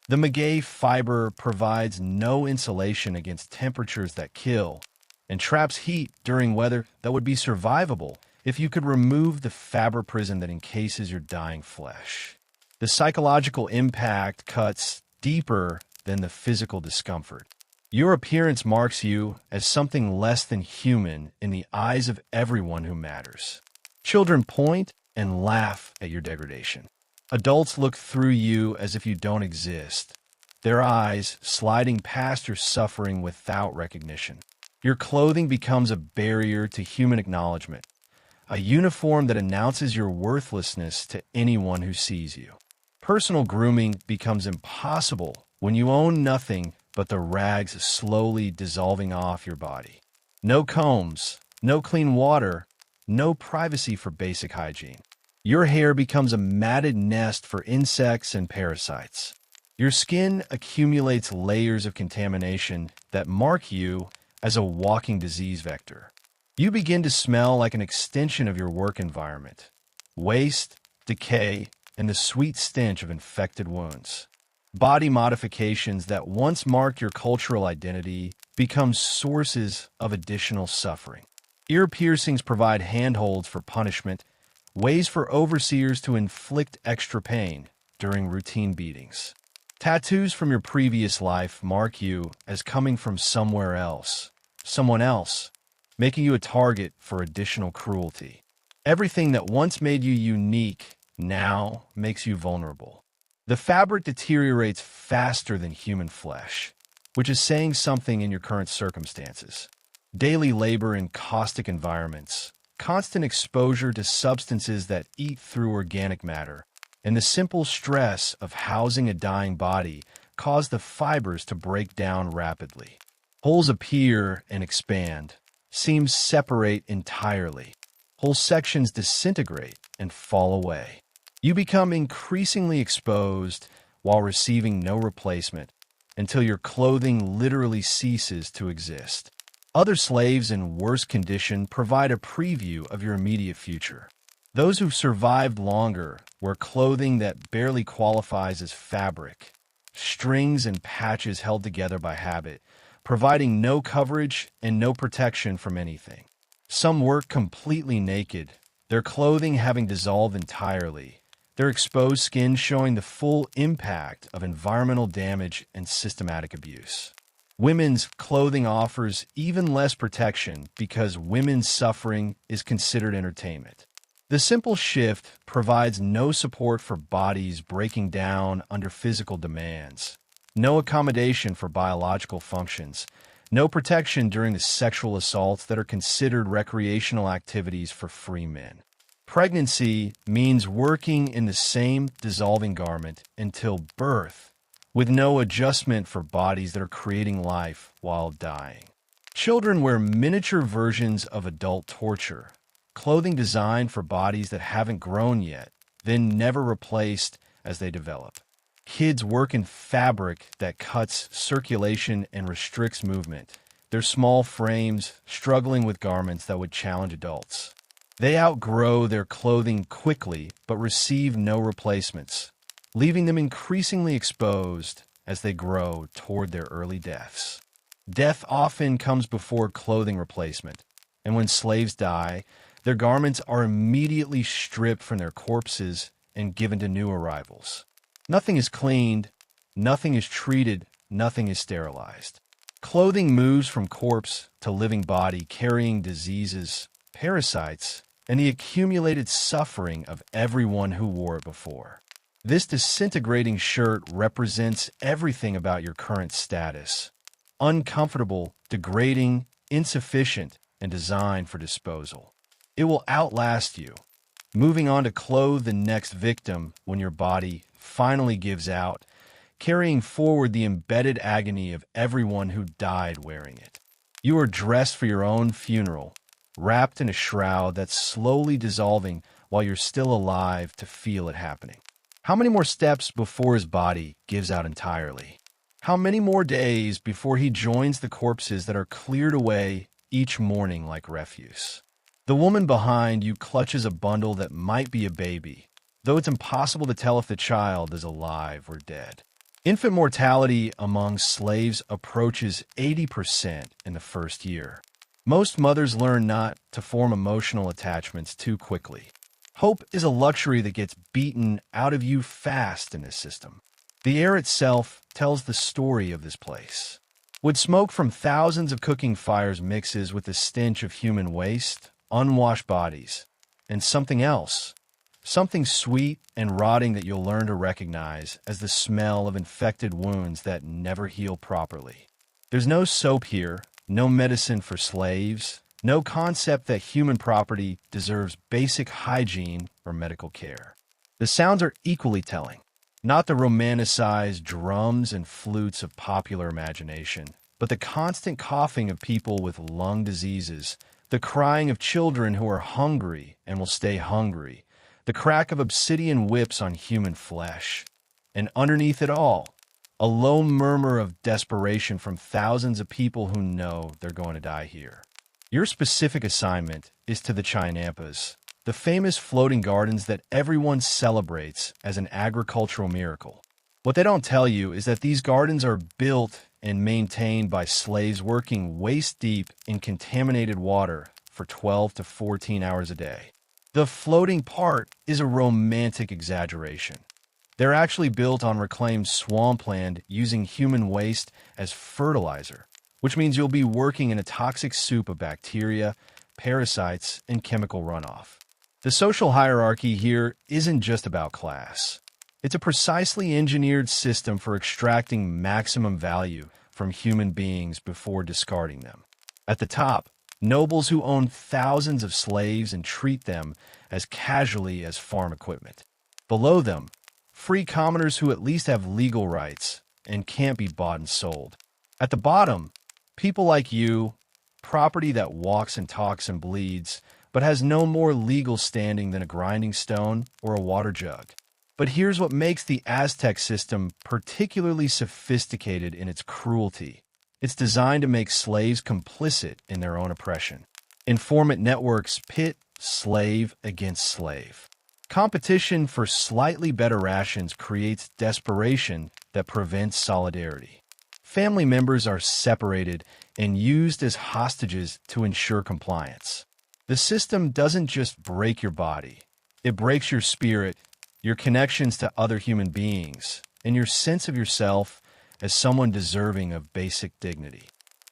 Speaker 1: The maguey fiber provides no insulation against temperatures that kill and traps heat during weather that would be survivable if you could remove the fabric prison that encases your dying flesh. The psychological impact cuts deeper than the physical discomfort. Your appearance marks you as something less than human in the eyes of everyone who matters. Children point and laugh at your degradation. Adults look through you as if you don't exist, their eyes sliding past your suffering without recognition. Your clothing becomes a barrier to human acknowledgement, a uniform that announces your worthlessness to anyone who sees you. Personal grooming becomes impossible when you own nothing but the rags slowly dissolving off your body. No combs, no clean water, no privacy for basic hygiene. Your hair becomes a matted nest for insects and parasites. Your skin accumulates layers of contamination that mark you as a walking disease vector. You begin to smell like an extension of your work environment. Waste, decay, and the sweet stench of infected wounds. Body modifications that once marked your cultural identity become sources of additional suffering. Ear piercings provide handholds for punishment, ways for overseers to inflict extra pain during routine beatings. Tattoos from your previous life mark you as coming from somewhere else, someone else, making you a target for additional cruelty. Everything that once made you unique now makes you vulnerable. The fabric deteriorates faster than human flesh, which is saying something in your current circumstances. Daily labor in caustic environments, constant exposure to substances that eat through organic matter, and the simple stress of housing a dying body cause the fibers to break down rapidly. Holes appear and expand, seams separate entirely. Whole sections disintegrate and fall away. You become increasingly exposed while receiving no replacement until your clothing literally ceases to exist. Other slaves in worse condition provide a preview of your immediate future. Those who've survived longer wear clothing that barely qualifies as fabric, strings and patches held together by habit, providing no coverage and no protection from anything. Some work completely naked, their clothing having dissolved entirely, their exposed skin showing the full impact of environmental damage and systematic abuse. Women's clothing offers even less protection because women's suffering is considered entertainment. The simple shift provides no support for bodies breaking down under physical demands, no accommodation for biological functions, no protection during the sexual assaults that are considered recreational activities for free men. Pregnancy means working in the same dissolving garment until birth, with no adjustment for bodies that are creating life while dying. Children wear miniature versions of adult torture, clothing designed for bodies that haven't grown yet, then never replaced as they develop. Kids work in fabric that cuts circulation and restricts movement, their small frames struggling with garments that would challenge adults. They outgrow their clothing quickly but receive no replacements, leaving them increasingly exposed as they grow toward their early deaths. Death often comes before clothing replacement, and when slaves die, their garments are immediately stripped from their corpses and given to new arrivals. Nothing is cleaned, nothing is treated, nothing is sterilized. Clothing moves from corpse to living body, carrying diseases, parasites, and the accumulated suffering of everyone who wore it before. This disintegrating shirt represents everything about your current status: uncomfortable, degrading, insufficient, and designed for disposal. It will outlast you, moving on to clothe the next victim when your body finally gives out, carrying forward the embedded agony of everyone who died wearing it. You are dressed for your own funeral, wrapped in a shroud that's slowly dissolving while you're still alive to feel it happening. How many more steps before his body gives out entirely? How many more days before he joins the corpses that are cleared away each morning like refuse? The woman behind you clutches a bundle that might be a baby, though it's impossible to tell if the child is alive or dead. Infant mortality among slaves approaches 80% in the first year. Most mothers learn not to form emotional attachments too quickly. Hope is a luxury that gets beaten out of you fast in this system. The air itself tells the story of this place. Would smoke from thousands of cooking fires mixes with the stench of human waste, unwashed bodies, and something else, something sweet and rotting that you'll learn to recognize as the smell of infected wounds that never heal properly. There's no soap here, no medicine for slaves, no concept that human property deserves basic hygiene or medical care. The sounds are equally telling. Not the romanticized drums and flutes of popular imagination, but the constant coughing of people with lung diseases, the crying of children who are hungry and will stay hungry, the crack of obsidian whips on human flesh. And underneath it all, a low murmur of desperation from thousands of people who know they're going to die here. Your specific assignment is to the Chinampas, the famous floating gardens that everyone celebrates as an agricultural miracle. What they don't tell you is that these gardens are built and maintained by slaves working waist-deep in contaminated water for 12 to 14 hours a day. The floating part is a romantic exaggeration. They're actually built on reclaimed swampland using human waste as fertilizer, which means you'll be working in a toxic soup of bacteria, parasites, and chemical runoff. The social hierarchy here isn't just about class. It's a precisely engineered system for extracting maximum value from human beings before discarding them. At the top, nobles who own thousands of slaves and treat them as casually as farm equipment. Below them, free commoners who at least have legal rights and can't be bought and sold. At the bottom, people like you, property that walks and talks and bleeds, but has no more legal standing than a grinding stone or a water jug. But here's what makes the Aztec system particularly sophisticated in its cruelty. It's designed to make slaves complicit in their own oppression. Informant networks pit slave against slave. Competition for slightly better rations creates desperation that prevents solidarity. Family members are separated and used as hostages to ensure compliance. The system doesn't just break your body, it breaks your spirit, your connections to other human beings, and your sense of yourself as someone deserving of basic dignity.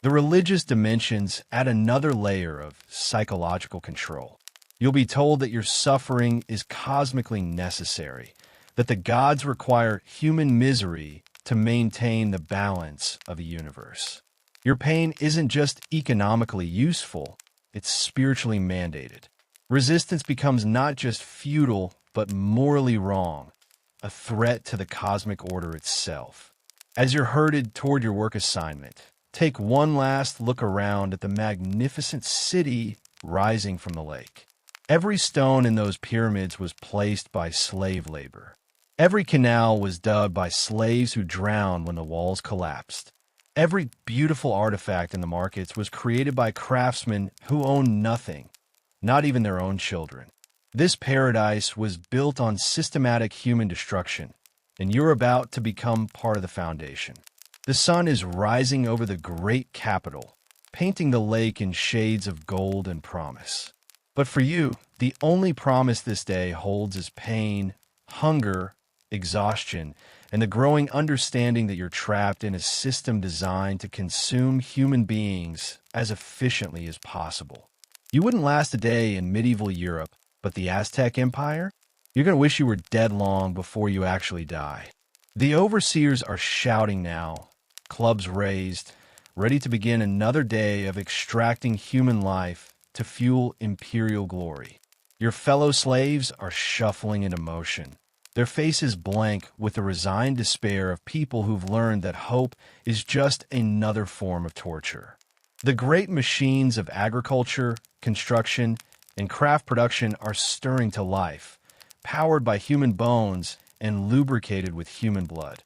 Speaker 1: The religious dimensions add another layer of psychological control. You'll be told that your suffering is cosmically necessary, that the gods require human misery to maintain the balance of the universe. Your pain isn't just economically useful, it's spiritually mandated. Resistance becomes not just futile, but morally wrong, a threat to the cosmic order itself. As you're herded toward your work assignment, take one last look around at the magnificent city rising from the lake. Every stone in those pyramids was placed by slave labor. Every canal was dug by slaves who drowned when the walls collapsed. Every beautiful artifact in the markets was created by craftsmen who owned nothing, not even their own children. This paradise was built on systematic human destruction, and you're about to become part of the foundation. The sun is rising over the great capital, painting the lake in shades of gold and promise. But for you, the only promise this day holds is pain, hunger, exhaustion, and the growing understanding that you're trapped in a system designed to consume human beings as efficiently as possible. You wouldn't last a day in medieval Europe, but the Aztec Empire? You're going to wish you were dead long before you actually die. The overseers are shouting now, clubs raised, ready to begin another day of extracting human life to fuel imperial glory. Your fellow slaves are shuffling into motion, their faces blank with the resigned despair of people who've learned that hope is just another form of torture. The great machines of agriculture, construction, and craft production are stirring to life, powered by human bones and lubricated with human blood.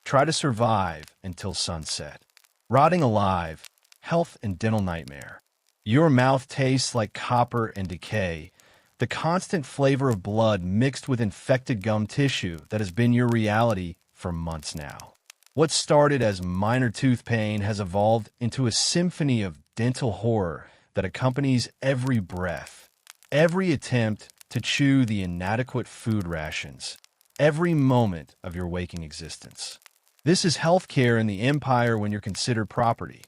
Speaker 1: Try to survive until sunset. Rotting alive, health and dental nightmare. Your mouth tastes like copper and decay, the constant flavor of blood mixed with infected gum tissue that has been your reality for months now. What started as minor tooth pain has evolved into a symphony of dental horror that accompanies every breath, every attempt to chew the inadequate food rations, every moment of your waking existence. This is healthcare in the empire when you're considered property.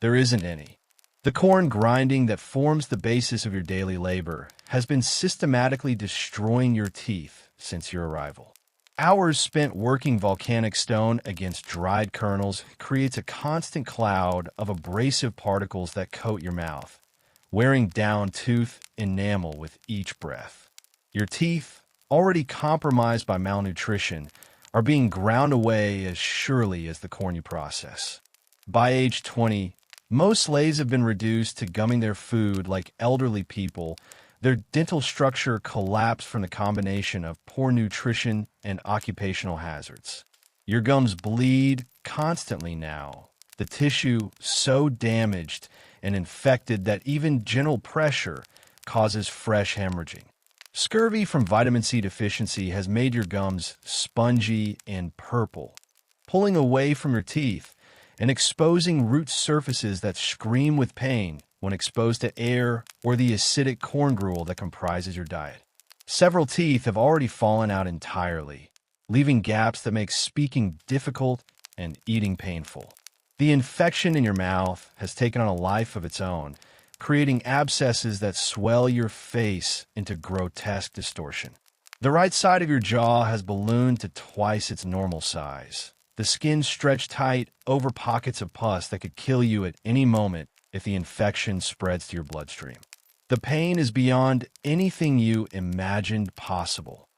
Speaker 1: There isn't any. The corn grinding that forms the basis of your daily labor has been systematically destroying your teeth since your arrival. Hours spent working volcanic stone against dried kernels creates a constant cloud of abrasive particles that coat your mouth, wearing down tooth enamel with each breath. Your teeth, already compromised by malnutrition, are being ground away as surely as the corn you process. By age 20, most slaves have been reduced to gumming their food like elderly people. Their dental structure collapsed from the combination of poor nutrition and occupational hazards. Your gums bleed constantly now, the tissue so damaged and infected that even gentle pressure causes fresh hemorrhaging. Scurvy from vitamin C deficiency has made your gums spongy and purple, pulling away from your teeth and exposing root surfaces that scream with pain when exposed to air or the acidic corn gruel that comprises your diet. Several teeth have already fallen out entirely, leaving gaps that make speaking difficult and eating painful. The infection in your mouth has taken on a life of its own, creating abscesses that swell your face into grotesque distortion. The right side of your jaw has ballooned to twice its normal size. The skin stretched tight over pockets of pus that could kill you at any moment if the infection spreads to your bloodstream. The pain is beyond anything you imagined possible,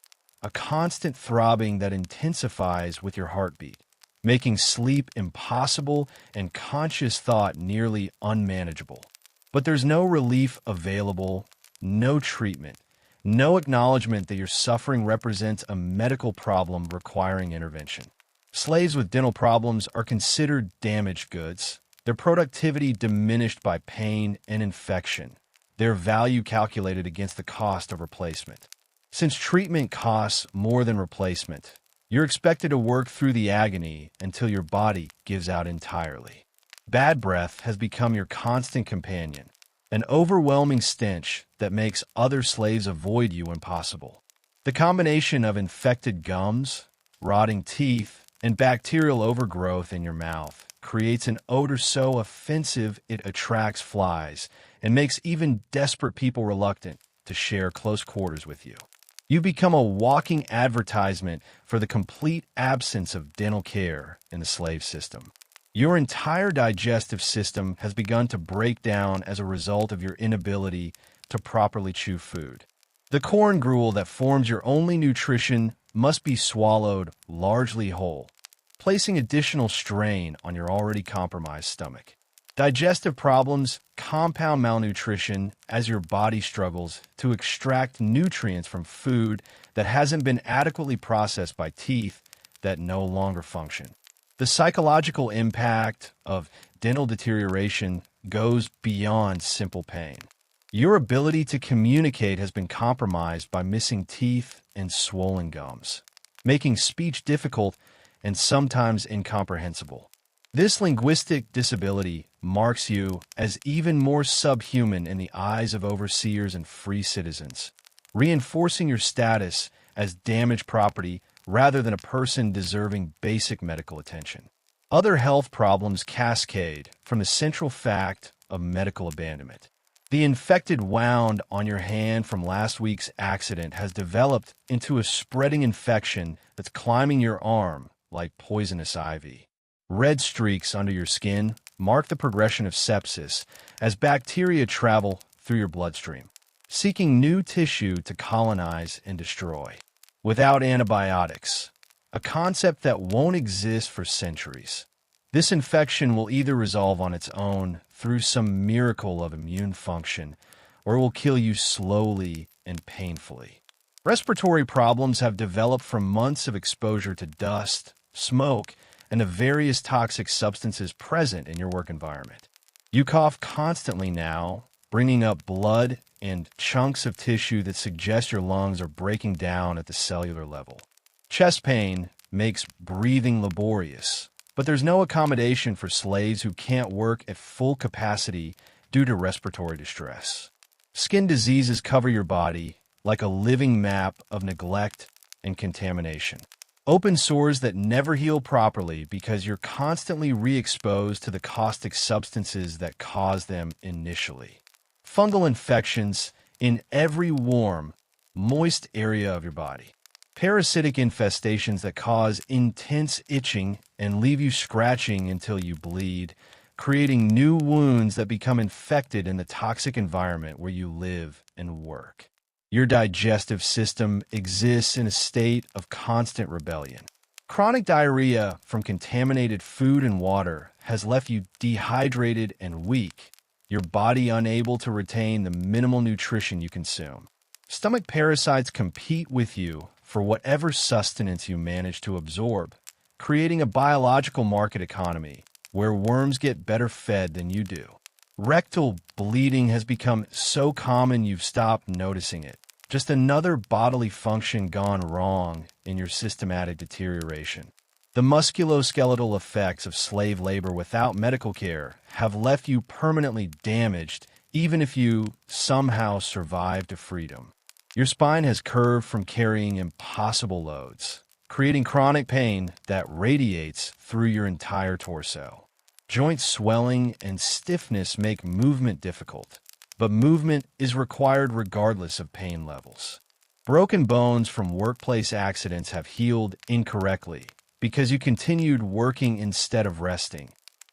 Speaker 1: a constant throbbing that intensifies with your heartbeat, making sleep impossible and conscious thought nearly unmanageable. But there's no relief available, no treatment, no acknowledgement that your suffering represents a medical problem requiring intervention. Slaves with dental problems are considered damaged goods, their productivity diminished by pain and infection, their value calculated against the cost of replacement. Since treatment costs more than replacement, you're expected to work through the agony until your body gives out entirely. Bad breath has become your constant companion, an overwhelming stench that makes other slaves avoid you when possible. The combination of infected gums, rotting teeth, and bacterial overgrowth in your mouth creates an odor so offensive it attracts flies and makes even desperate people reluctant to share close quarters with you. You become a walking advertisement for the complete absence of dental care in the slave system. Your entire digestive system has begun to break down as a result of your inability to properly chew food. The corn gruel that forms your only nutrition must be swallowed largely whole, placing additional strain on your already compromised stomach. Digestive problems compound malnutrition as your body struggles to extract nutrients from food that hasn't been adequately processed by teeth that no longer function. The psychological impact of dental deterioration goes beyond simple pain. Your ability to communicate has been compromised by missing teeth and swollen gums, making speech difficult and sometimes incomprehensible. This linguistic disability marks you as even more subhuman in the eyes of overseers and free citizens, reinforcing your status as damaged property rather than a person deserving basic medical attention. Other health problems cascade from the central fact of medical abandonment. The infected wound on your hand from last week's accident has developed into a spreading infection that's climbing your arm like poisonous ivy. Red streaks under your skin mark the progression of sepsis as bacteria travel through your bloodstream, seeking new tissue to colonize and destroy. Without antibiotics, a concept that won't exist for centuries, this infection will either resolve on its own through some miracle of immune function, or it will kill you slowly and painfully. Respiratory problems have developed from months of exposure to dust, smoke, and the various toxic substances present in your work environment. You cough constantly now, bringing up blood and chunks of tissue that suggest your lungs are breaking down at the cellular level. Chest pain makes breathing laborious, but there's no accommodation for slaves who can't work at full capacity due to respiratory distress. Skin diseases cover your body like a living map of neglect and contamination. Open sores that never heal properly because you're constantly re-exposed to the caustic substances that caused them initially. Fungal infections in every warm, moist area of your body. Parasitic infestations that cause intense itching and leave you scratching until you bleed, creating new wounds that become infected in the toxic environment where you live and work. Your digestive system exists in a state of constant rebellion. Chronic diarrhea from contaminated food and water has left you dehydrated and weak, your body unable to retain the minimal nutrition you consume. Stomach parasites compete with you for whatever sustenance you manage to absorb, creating a biological market economy where worms get better fed than you do. Rectal bleeding has become so common you've stopped noticing it, just another bodily function gone wrong in your systematic deterioration. The musculoskeletal effects of slave labor without medical care have left you permanently damaged, even if you somehow survive to freedom. Your spine has curved from carrying impossible loads, creating chronic pain that radiates through your entire torso. Joint swelling and stiffness make movement difficult, but movement is required regardless of pain levels. Broken bones from workplace accidents have healed incorrectly because you continued working instead of resting,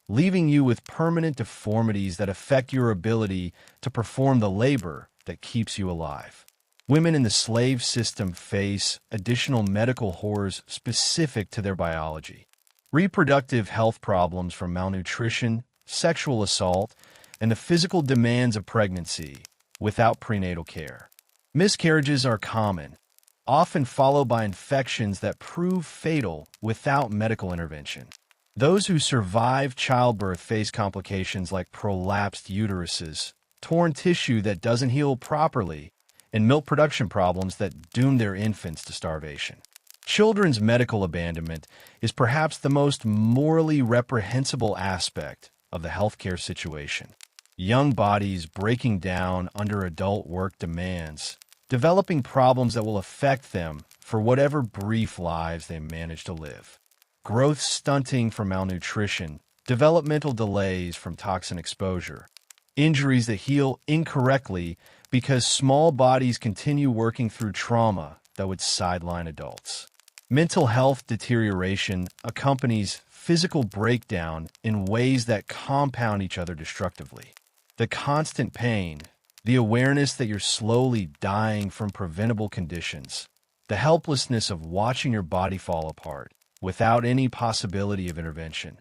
Speaker 1: leaving you with permanent deformities that affect your ability to perform the labor that keeps you alive. Women in the slave system face additional medical horrors specific to their biology. Reproductive health problems from malnutrition, sexual assault, and the physical demands of pregnancy without prenatal care. Miscarriages are common, often followed by infections that prove fatal without medical intervention. Those who survive childbirth face complications like prolapsed uteruses, torn tissue that doesn't heal properly, and milk production problems that doom their infants to starvation. Children's medical abandonment is perhaps the most morally reprehensible aspect of the healthcare situation. Young bodies breaking down under adult work demands, developing problems that will affect them for whatever brief lives they manage to live. Growth stunting from malnutrition, developmental delays from toxin exposure, injuries that heal incorrectly because small bodies continue working through trauma that would sideline adults. Mental health deterioration accompanies physical breakdown in ways that compound each other destructively. The constant pain, the awareness that you're slowly dying from preventable conditions, the helplessness of watching your body fall apart without any possibility of intervention.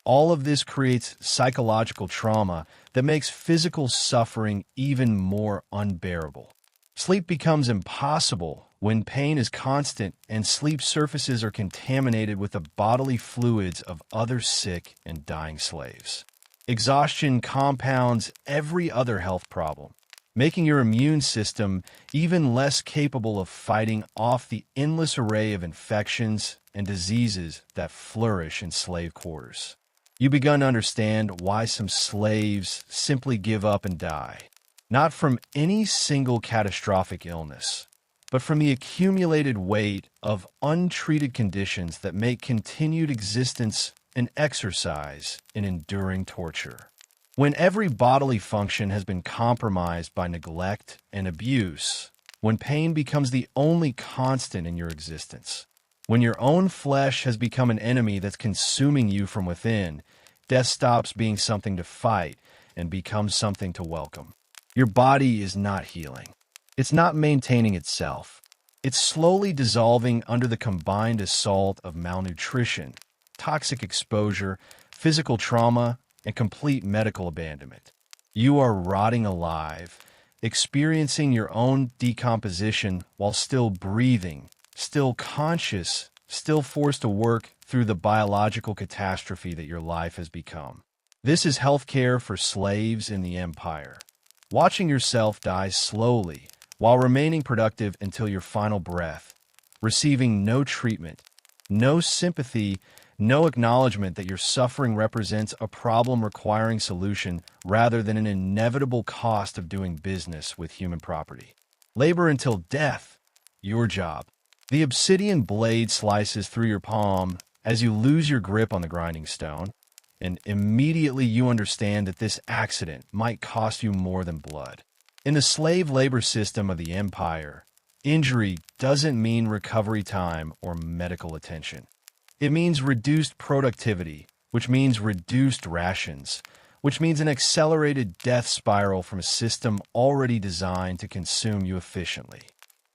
Speaker 1: All of this creates psychological trauma that makes physical suffering even more unbearable. Sleep becomes impossible when pain is constant and sleep surfaces are contaminated with the bodily fluids of other sick and dying slaves. Exhaustion compounds every other health problem, making your immune system even less capable of fighting off the endless array of infections and diseases that flourish in slave quarters. You begin to understand why some slaves simply give up and die, not from any single catastrophic illness, but from the accumulated weight of untreated conditions that make continued existence an exercise in enduring torture. When every bodily function has been compromised by neglect and abuse, when pain becomes the only constant in your existence, when your own flesh has become an enemy that's consuming you from within, death stops being something to fight and becomes something to welcome. Your body is not healing. It's not maintaining itself. It's slowly dissolving under the combined assault of malnutrition, toxic exposure, physical trauma, and complete medical abandonment. You are rotting alive, experiencing your own decomposition while still breathing, still conscious, still forced to work through the biological catastrophe that your life has become. This is healthcare for slaves in the empire. Watching yourself die slowly while remaining productive until your final breath, receiving no treatment, no sympathy, no acknowledgement that your suffering represents a problem requiring solution rather than an inevitable cost of doing business with human property. Labor until death, your job. The obsidian blade slices through your palm as you lose your grip on the grinding stone, and immediately you understand that this accident might cost you more than blood. In the slave labor system of the empire, injury doesn't mean recovery time or medical attention. It means reduced productivity, which means reduced rations, which means an accelerated death spiral from a system already designed to consume you efficiently.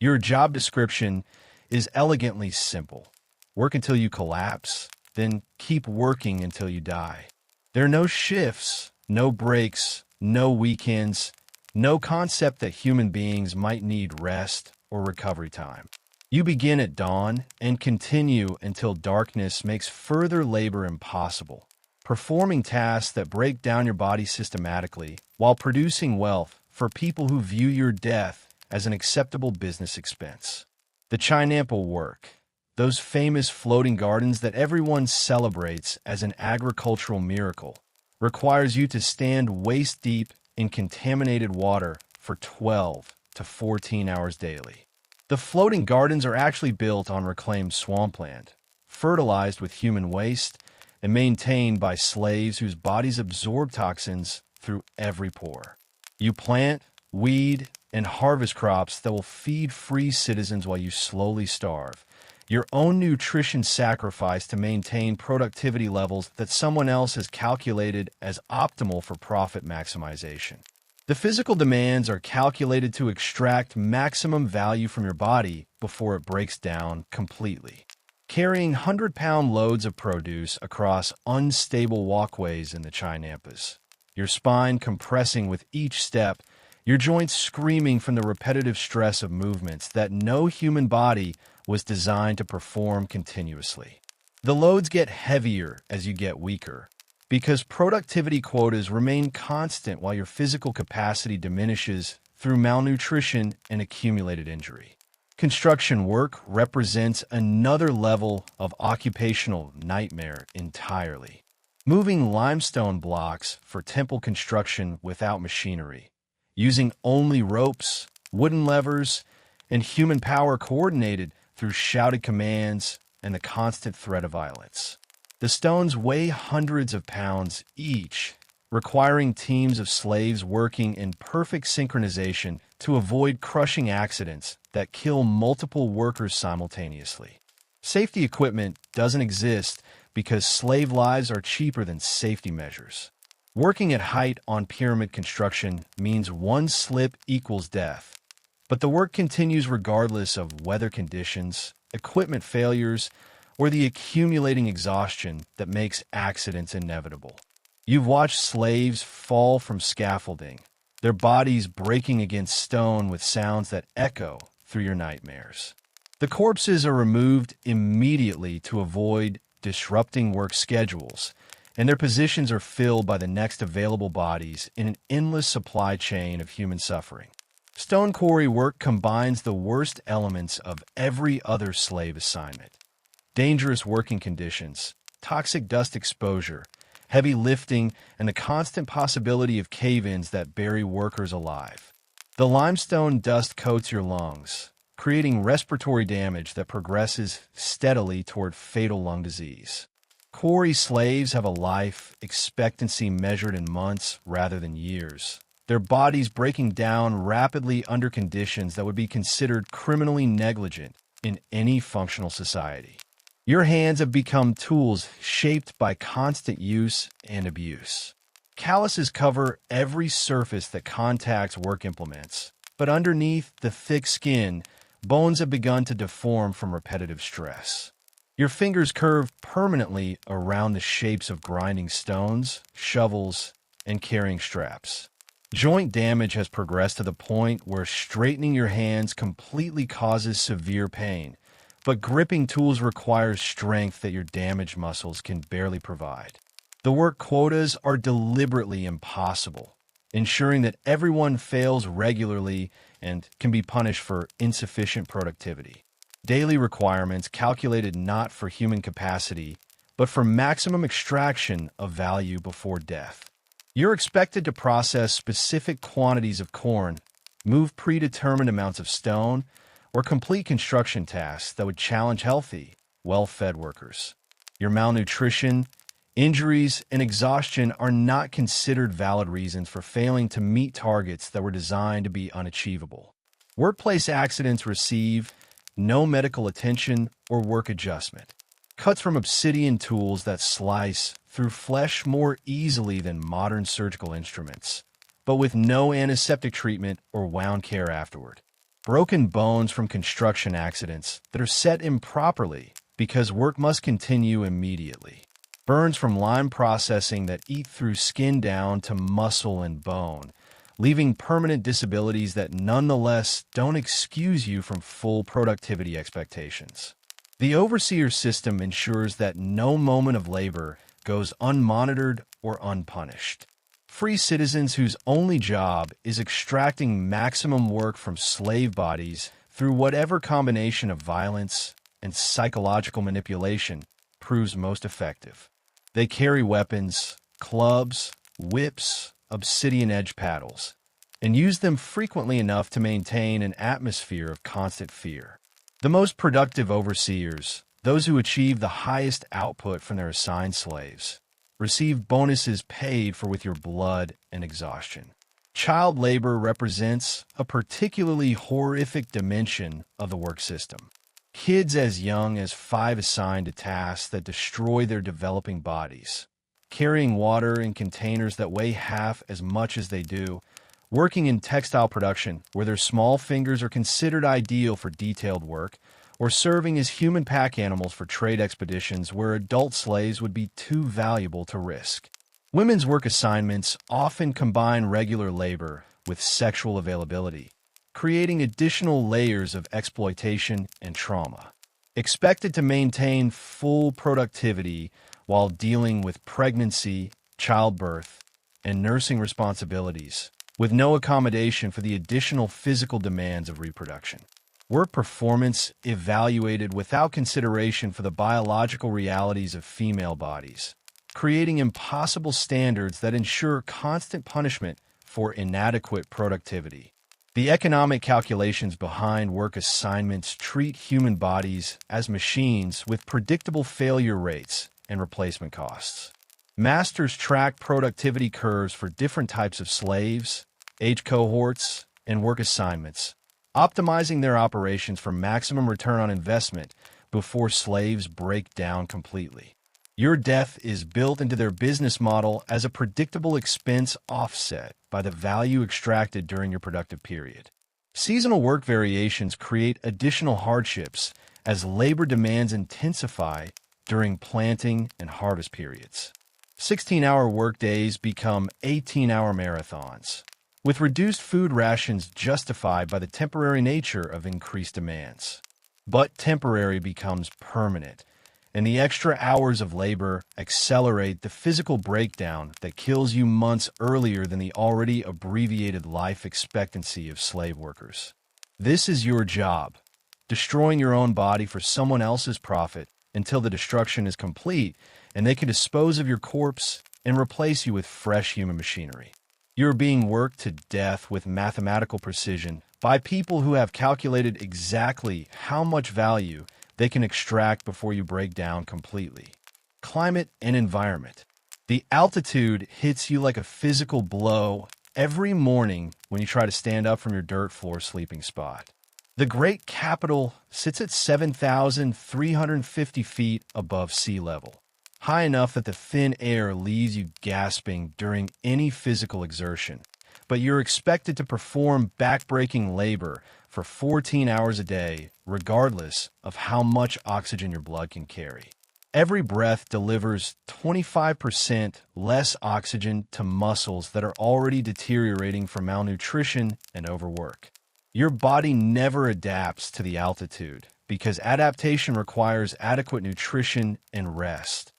Speaker 1: Your job description is elegantly simple. Work until you collapse, then keep working until you die. There are no shifts, no breaks, no weekends, no concept that human beings might need rest or recovery time. You begin at dawn and continue until darkness makes further labor impossible, performing tasks that break down your body systematically while producing wealth for people who view your death as an acceptable business expense. The Chinampa work, those famous floating gardens that everyone celebrates as an agricultural miracle, requires you to stand waist-deep in contaminated water for 12 to 14 hours daily. The floating gardens are actually built on reclaimed swampland, fertilized with human waste, and maintained by slaves whose bodies absorb toxins through every pore. You plant, weed, and harvest crops that will feed free citizens while you slowly starve. Your own nutrition sacrifice to maintain productivity levels that someone else has calculated as optimal for profit maximization. The physical demands are calculated to extract maximum value from your body before it breaks down completely. Carrying 100-pound loads of produce across unstable walkways in the Chinampas, your spine compressing with each step, your joints screaming from the repetitive stress of movements that no human body was designed to perform continuously. The loads get heavier as you get weaker, because productivity quotas remain constant while your physical capacity diminishes through malnutrition and accumulated injury. Construction work represents another level of occupational nightmare entirely. Moving limestone blocks for temple construction without machinery, using only ropes, wooden levers, and human power coordinated through shouted commands and the constant threat of violence. The stones weigh hundreds of pounds each, requiring teams of slaves working in perfect synchronization to avoid crushing accidents that kill multiple workers simultaneously. Safety equipment doesn't exist because slave lives are cheaper than safety measures. Working at height on pyramid construction means one slip equals death, but the work continues regardless of weather conditions, equipment failures, or the accumulating exhaustion that makes accidents inevitable. You've watched slaves fall from scaffolding, their bodies breaking against stone with sounds that echo through your nightmares. The corpses are removed immediately to avoid disrupting work schedules, and their positions are filled by the next available bodies in an endless supply chain of human suffering. Stone quarry work combines the worst elements of every other slave assignment. Dangerous working conditions, toxic dust exposure, heavy lifting, and the constant possibility of cave-ins that bury workers alive. The limestone dust coats your lungs, creating respiratory damage that progresses steadily toward fatal lung disease. Quarry slaves have a life expectancy measured in months rather than years, their bodies breaking down rapidly under conditions that would be considered criminally negligent in any functional society. Your hands have become tools shaped by constant use and abuse. Calluses cover every surface that contacts work implements, but underneath the thick skin, bones have begun to deform from repetitive stress. Your fingers curve permanently around the shapes of grinding stones, shovels, and carrying straps. Joint damage has progressed to the point where straightening your hands completely causes severe pain, but gripping tools requires strength that your damaged muscles can barely provide. The work quotas are deliberately impossible, ensuring that everyone fails regularly and can be punished for insufficient productivity. Daily requirements calculated not for human capacity, but for maximum extraction of value before death. You're expected to process specific quantities of corn, move predetermined amounts of stone, or complete construction tasks that would challenge healthy, well-fed workers. Your malnutrition, injuries, and exhaustion are not considered valid reasons for failing to meet targets that were designed to be unachievable. Workplace accidents receive no medical attention or work adjustment. Cuts from obsidian tools that slice through flesh more easily than modern surgical instruments, but with no antiseptic treatment or wound care afterward. Broken bones from construction accidents that are set improperly because work must continue immediately. Burns from lime processing that eat through skin down to muscle and bone, leaving permanent disabilities that nonetheless don't excuse you from full productivity expectations. The overseer system ensures that no moment of labor goes unmonitored or unpunished. Free citizens whose only job is extracting maximum work from slave bodies through whatever combination of violence and psychological manipulation proves most effective. They carry weapons, clubs, whips, obsidian edge paddles, and use them frequently enough to maintain an atmosphere of constant fear. The most productive overseers, those who achieve the highest output from their assigned slaves, receive bonuses paid for with your blood and exhaustion. Child labor represents a particularly horrific dimension of the work system. Kids as young as 5 assigned to tasks that destroy their developing bodies, carrying water in containers that weigh half as much as they do, working in textile production where their small fingers are considered ideal for detailed work, or serving as human pack animals for trade expeditions where adult slaves would be too valuable to risk. Women's work assignments often combine regular labor with sexual availability, creating additional layers of exploitation and trauma. Expected to maintain full productivity while dealing with pregnancy, childbirth, and nursing responsibilities, with no accommodation for the additional physical demands of reproduction. Work performance evaluated without consideration for the biological realities of female bodies, creating impossible standards that ensure constant punishment for inadequate productivity. The economic calculations behind work assignments treat human bodies as machines with predictable failure rates and replacement costs. Masters track productivity curves for different types of slaves, age cohorts, and work assignments, optimizing their operations for maximum return on investment before slaves break down completely. Your death is built into their business model as a predictable expense offset by the value extracted during your productive period. Seasonal work variations create additional hardships as labor demands intensify during planting and harvest periods. 16-hour workdays become 18-hour marathons, with reduced food rations justified by the temporary nature of increased demands. But temporary becomes permanent, and the extra hours of labor accelerate the physical breakdown that kills you months earlier than the already abbreviated life expectancy of slave workers. This is your job, destroying your own body for someone else's profit until the destruction is complete and they can dispose of your corpse and replace you with fresh human machinery. You're being worked to death with mathematical precision by people who have calculated exactly how much value they can extract before you break down completely. Climate and environment. The altitude hits you like a physical blow every morning when you try to stand up from your dirt floor sleeping spot. The great capital sits at 7,350 feet above sea level, high enough that the thin air leaves you gasping during any physical exertion, but you're expected to perform backbreaking labor for 14 hours a day, regardless of how much oxygen your blood can carry. Every breath delivers 25% less oxygen to muscles that are already deteriorating from malnutrition and overwork. Your body never adapts to the altitude because adaptation requires adequate nutrition and rest.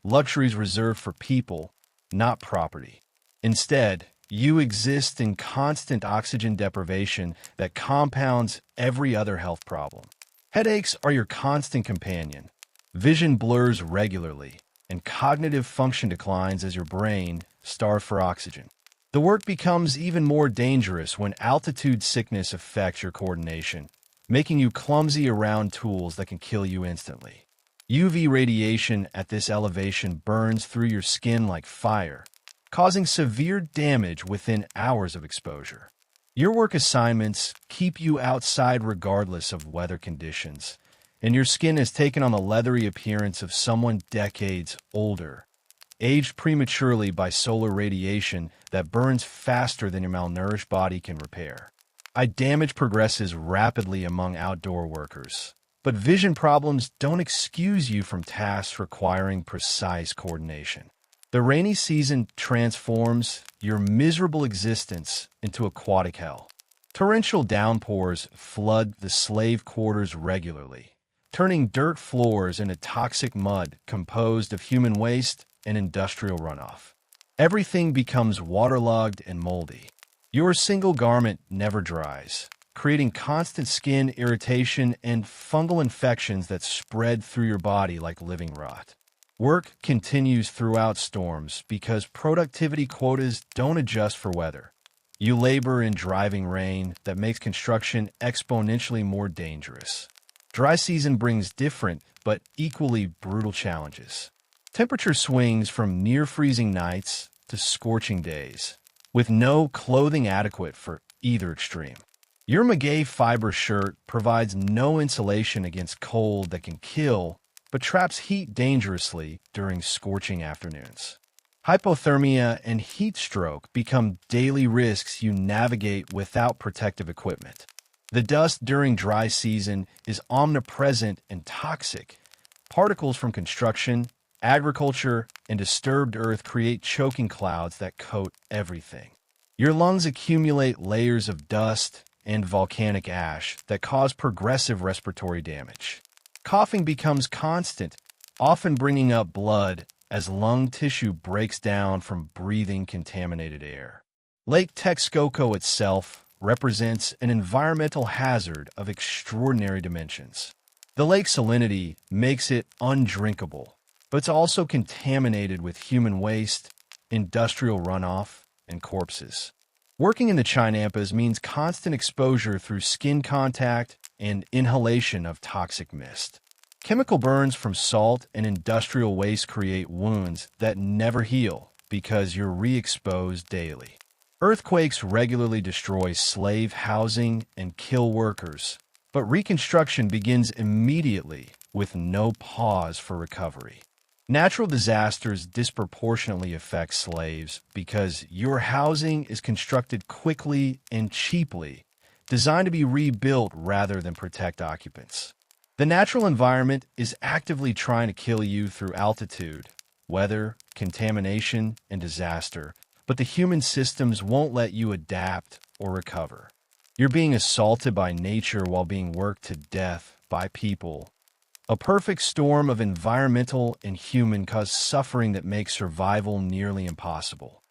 Speaker 1: Luxuries reserved for people, not property. Instead, you exist in constant oxygen deprivation that compounds every other health problem. Headaches are your constant companion. Vision blurs regularly, and cognitive function declines as your brain starves for oxygen. The work becomes even more dangerous when altitude sickness affects your coordination, making you clumsy around tools that can kill you instantly. UV radiation at this elevation burns through your skin like fire, causing severe damage within hours of exposure. Your work assignments keep you outside regardless of weather conditions, and your skin has taken on the leathery appearance of someone decades older, aged prematurely by solar radiation that burns faster than your malnourished body can repair. Eye damage progresses rapidly among outdoor workers, but vision problems don't excuse you from tasks requiring precise coordination. The rainy season transforms your miserable existence into aquatic hell. Torrential downpours flood the slave quarters regularly, turning dirt floors into toxic mud composed of human waste and industrial runoff. Everything becomes waterlogged and moldy. Your single garment never dries, creating constant skin irritation and fungal infections that spread through your body like living rot. Work continues throughout storms because productivity quotas don't adjust for weather. You labor in driving rain that makes construction exponentially more dangerous. Dry season brings different but equally brutal challenges. Temperature swings from near-freezing nights to scorching days, with no clothing adequate for either extreme. Your Maguey fiber shirt provides no insulation against cold that can kill, but traps heat dangerously during scorching afternoons. Hypothermia and heat stroke become daily risks you navigate without protective equipment. The dust during dry season is omnipresent and toxic. Particles from construction, agriculture, and disturbed earth create choking clouds that coat everything. Your lungs accumulate layers of dust and volcanic ash that cause progressive respiratory damage. Coughing becomes constant, often bringing up blood as lung tissue breaks down from breathing contaminated air. Lake Texcoco itself represents an environmental hazard of extraordinary dimensions. The lake's salinity makes it undrinkable, but it's also contaminated with human waste, industrial runoff, and corpses. Working in the Chinampas means constant exposure through skin contact and inhalation of toxic mist. Chemical burns from salt and industrial waste create wounds that never heal because you're re-exposed daily. Earthquakes regularly destroy slave housing and kill workers, but reconstruction begins immediately with no pause for recovery. Natural disasters disproportionately affect slaves because your housing is constructed quickly and cheaply, designed to be rebuilt rather than protect occupants. The natural environment is actively trying to kill you through altitude, weather, contamination, and disaster, but the human systems won't let you adapt or recover. You're being assaulted by nature while being worked to death by people. A perfect storm of environmental and human caused suffering that makes survival nearly impossible.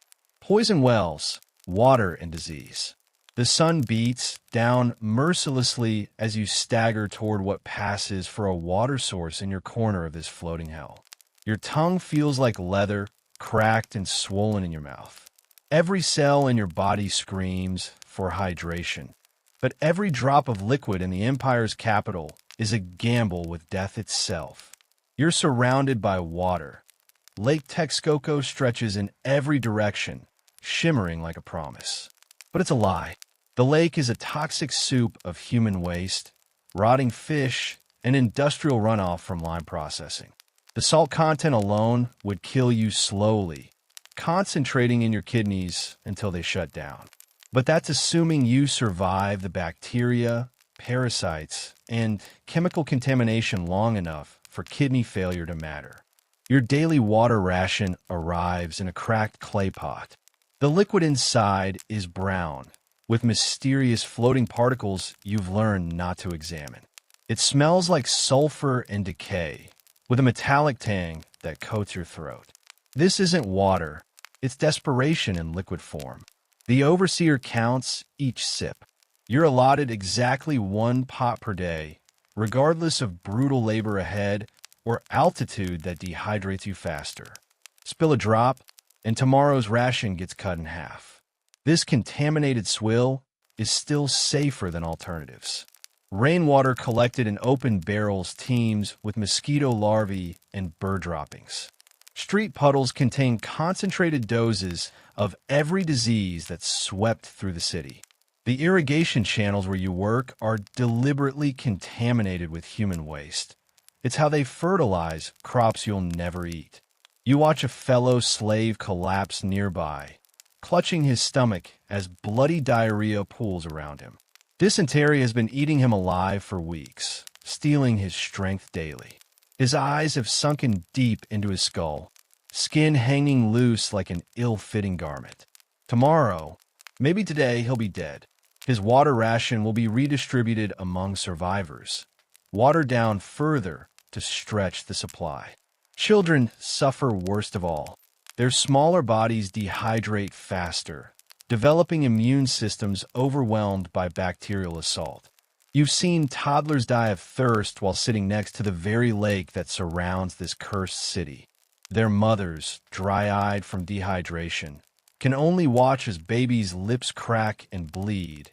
Speaker 1: Poison wells, water, and disease. The sun beats down mercilessly as you stagger toward what passes for a water source in your corner of this floating hell. Your tongue feels like leather, cracked and swollen in your mouth. Every cell in your body screams for hydration, but every drop of liquid in the empire's capital is a gamble with death itself. You're surrounded by water. Lake Texcoco stretches in every direction, shimmering like a promise. But it's a lie. The lake is a toxic soup of human waste, rotting fish, and industrial runoff from lime processing. The salt content alone would kill you slowly, concentrating in your kidneys until they shut down. But that's assuming you survive the bacteria, parasites, and chemical contamination long enough for kidney failure to matter. Your daily water ration arrives in a cracked clay pot. The liquid inside is brown, with mysterious floating particles you've learned not to examine. It smells like sulfur and decay, with a metallic tang that coats your throat. This isn't water, it's desperation in liquid form. The overseer counts each sip. You're allotted exactly 1 pot per day, regardless of brutal labor ahead or altitude that dehydrates you faster. Spill a drop, and tomorrow's ration gets cut in half. This contaminated swill is still safer than alternatives. Rainwater collected in open barrels teems with mosquito larvae and bird droppings. Street puddles contain concentrated doses of every disease that's swept through the city. The irrigation channels where you work are deliberately contaminated with human waste. It's how they fertilize crops you'll never eat. You watch a fellow slave collapse nearby, clutching his stomach as bloody diarrhea pools around him. Dysentery has been eating him alive for weeks, stealing his strength daily. His eyes have sunken deep into his skull, skin hanging loose like an ill-fitting garment. Tomorrow, maybe today, he'll be dead. His water ration will be redistributed among survivors, watered down further to stretch the supply. Children suffer worst of all. Their smaller bodies dehydrate faster, developing immune systems overwhelmed by bacterial assault. You've seen toddlers die of thirst while sitting next to the very lake that surrounds this cursed city. Their mothers, dry-eyed from dehydration, can only watch as babies' lips crack and bleed,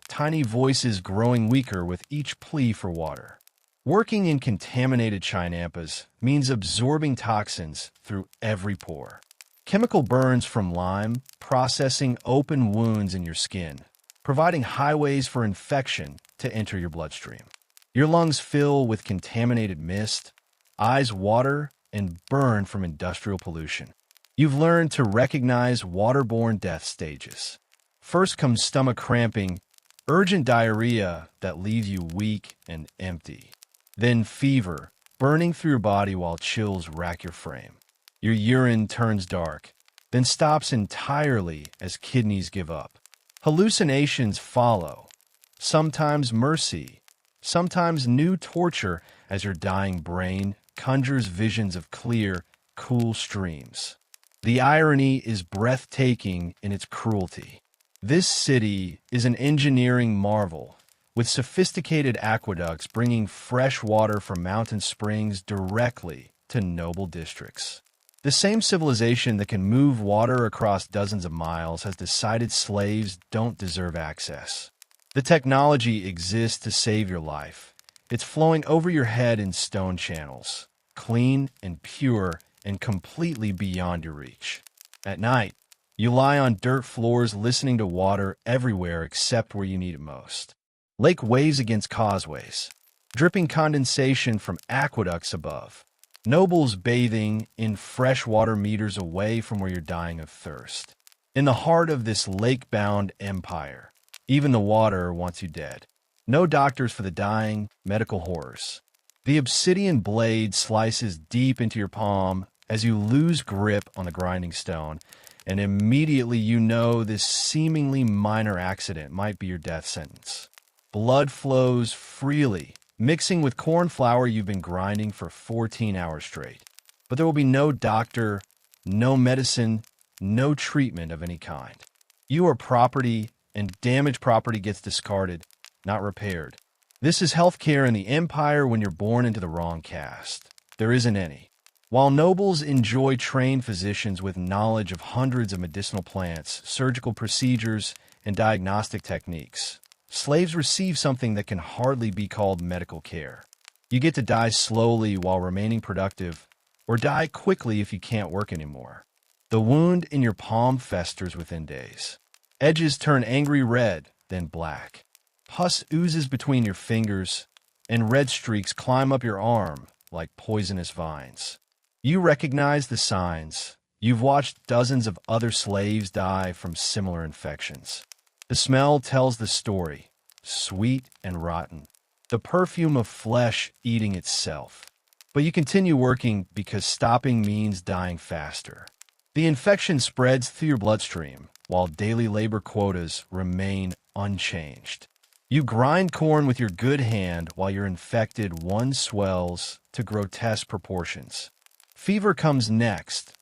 Speaker 1: tiny voices growing weaker with each plea for water. Working in contaminated chinampas means absorbing toxins through every pore. Chemical burns from lime, processing open wounds in your skin, providing highways for infection to enter your bloodstream. Your lungs fill with contaminated mist, eyes water, and burn from industrial pollution. You've learned to recognize waterborne death stages. First comes stomach cramping, urgent diarrhea that leaves you weak and empty. Then fever, burning through your body while chills rack your frame. Your urine turns dark, then stops entirely as kidneys give up. Hallucinations follow, sometimes mercy, sometimes new torture as your dying brain conjures visions of clear, cool streams. The irony is breathtaking in its cruelty. This city is an engineering marvel, with sophisticated aqueducts bringing fresh water from mountain springs directly to noble districts. The same civilization that can move water across dozens of miles has decided slaves don't deserve access. The technology exists to save your life. It's flowing over your head in stone channels, clean and pure and completely beyond your reach. At night, you lie on dirt floors listening to water everywhere except where you need it most. Lake waves against causeways, dripping condensation from aqueducts above. Nobles bathing in fresh water meters away from where you're dying of thirst. In the heart of this lake-bound empire, even the water wants you dead. No doctors for the dying, medical horrors. The obsidian blade slices deep into your palm as you lose grip on the grinding stone, and immediately you know this seemingly minor accident might be your death sentence. Blood flows freely, mixing with corn flour you've been grinding for 14 hours straight. But there will be no doctor, no medicine, no treatment of any kind. You are property, and damaged property gets discarded, not repaired. This is healthcare in the empire when you're born into the wrong caste. There isn't any. While nobles enjoy trained physicians with knowledge of hundreds of medicinal plants, surgical procedures, and diagnostic techniques, slaves receive something that can hardly be called medical care. You get to die slowly while remaining productive, or die quickly if you can't work anymore. The wound in your palm festers within days. Edges turn angry red, then black. Pus oozes between your fingers, and red streaks climb up your arm like poisonous vines. You recognize the signs. You've watched dozens of other slaves die from similar infections. The smell tells the story, sweet and rotten, the perfume of flesh eating itself. But you continue working because stopping means dying faster. The infection spreads through your bloodstream, while daily labor quotas remain unchanged. You grind corn with your good hand while your infected one swells to grotesque proportions. Fever comes next,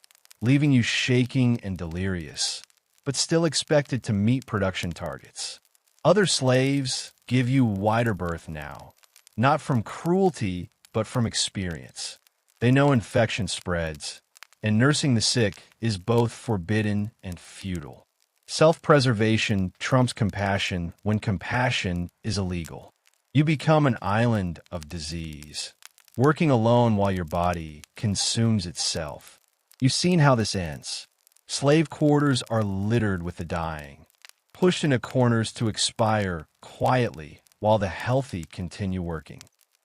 Speaker 1: leaving you shaking and delirious, but still expected to meet production targets. Other slaves give you wider berth now, not from cruelty, but from experience. They know infection spreads, and nursing the sick is both forbidden and futile. Self-preservation trumps compassion when compassion is illegal. You become an island of disease, working alone while your body consumes itself. You've seen how this ends. Slave quarters are littered with the dying, pushed into corners to expire quietly while the healthy continue working.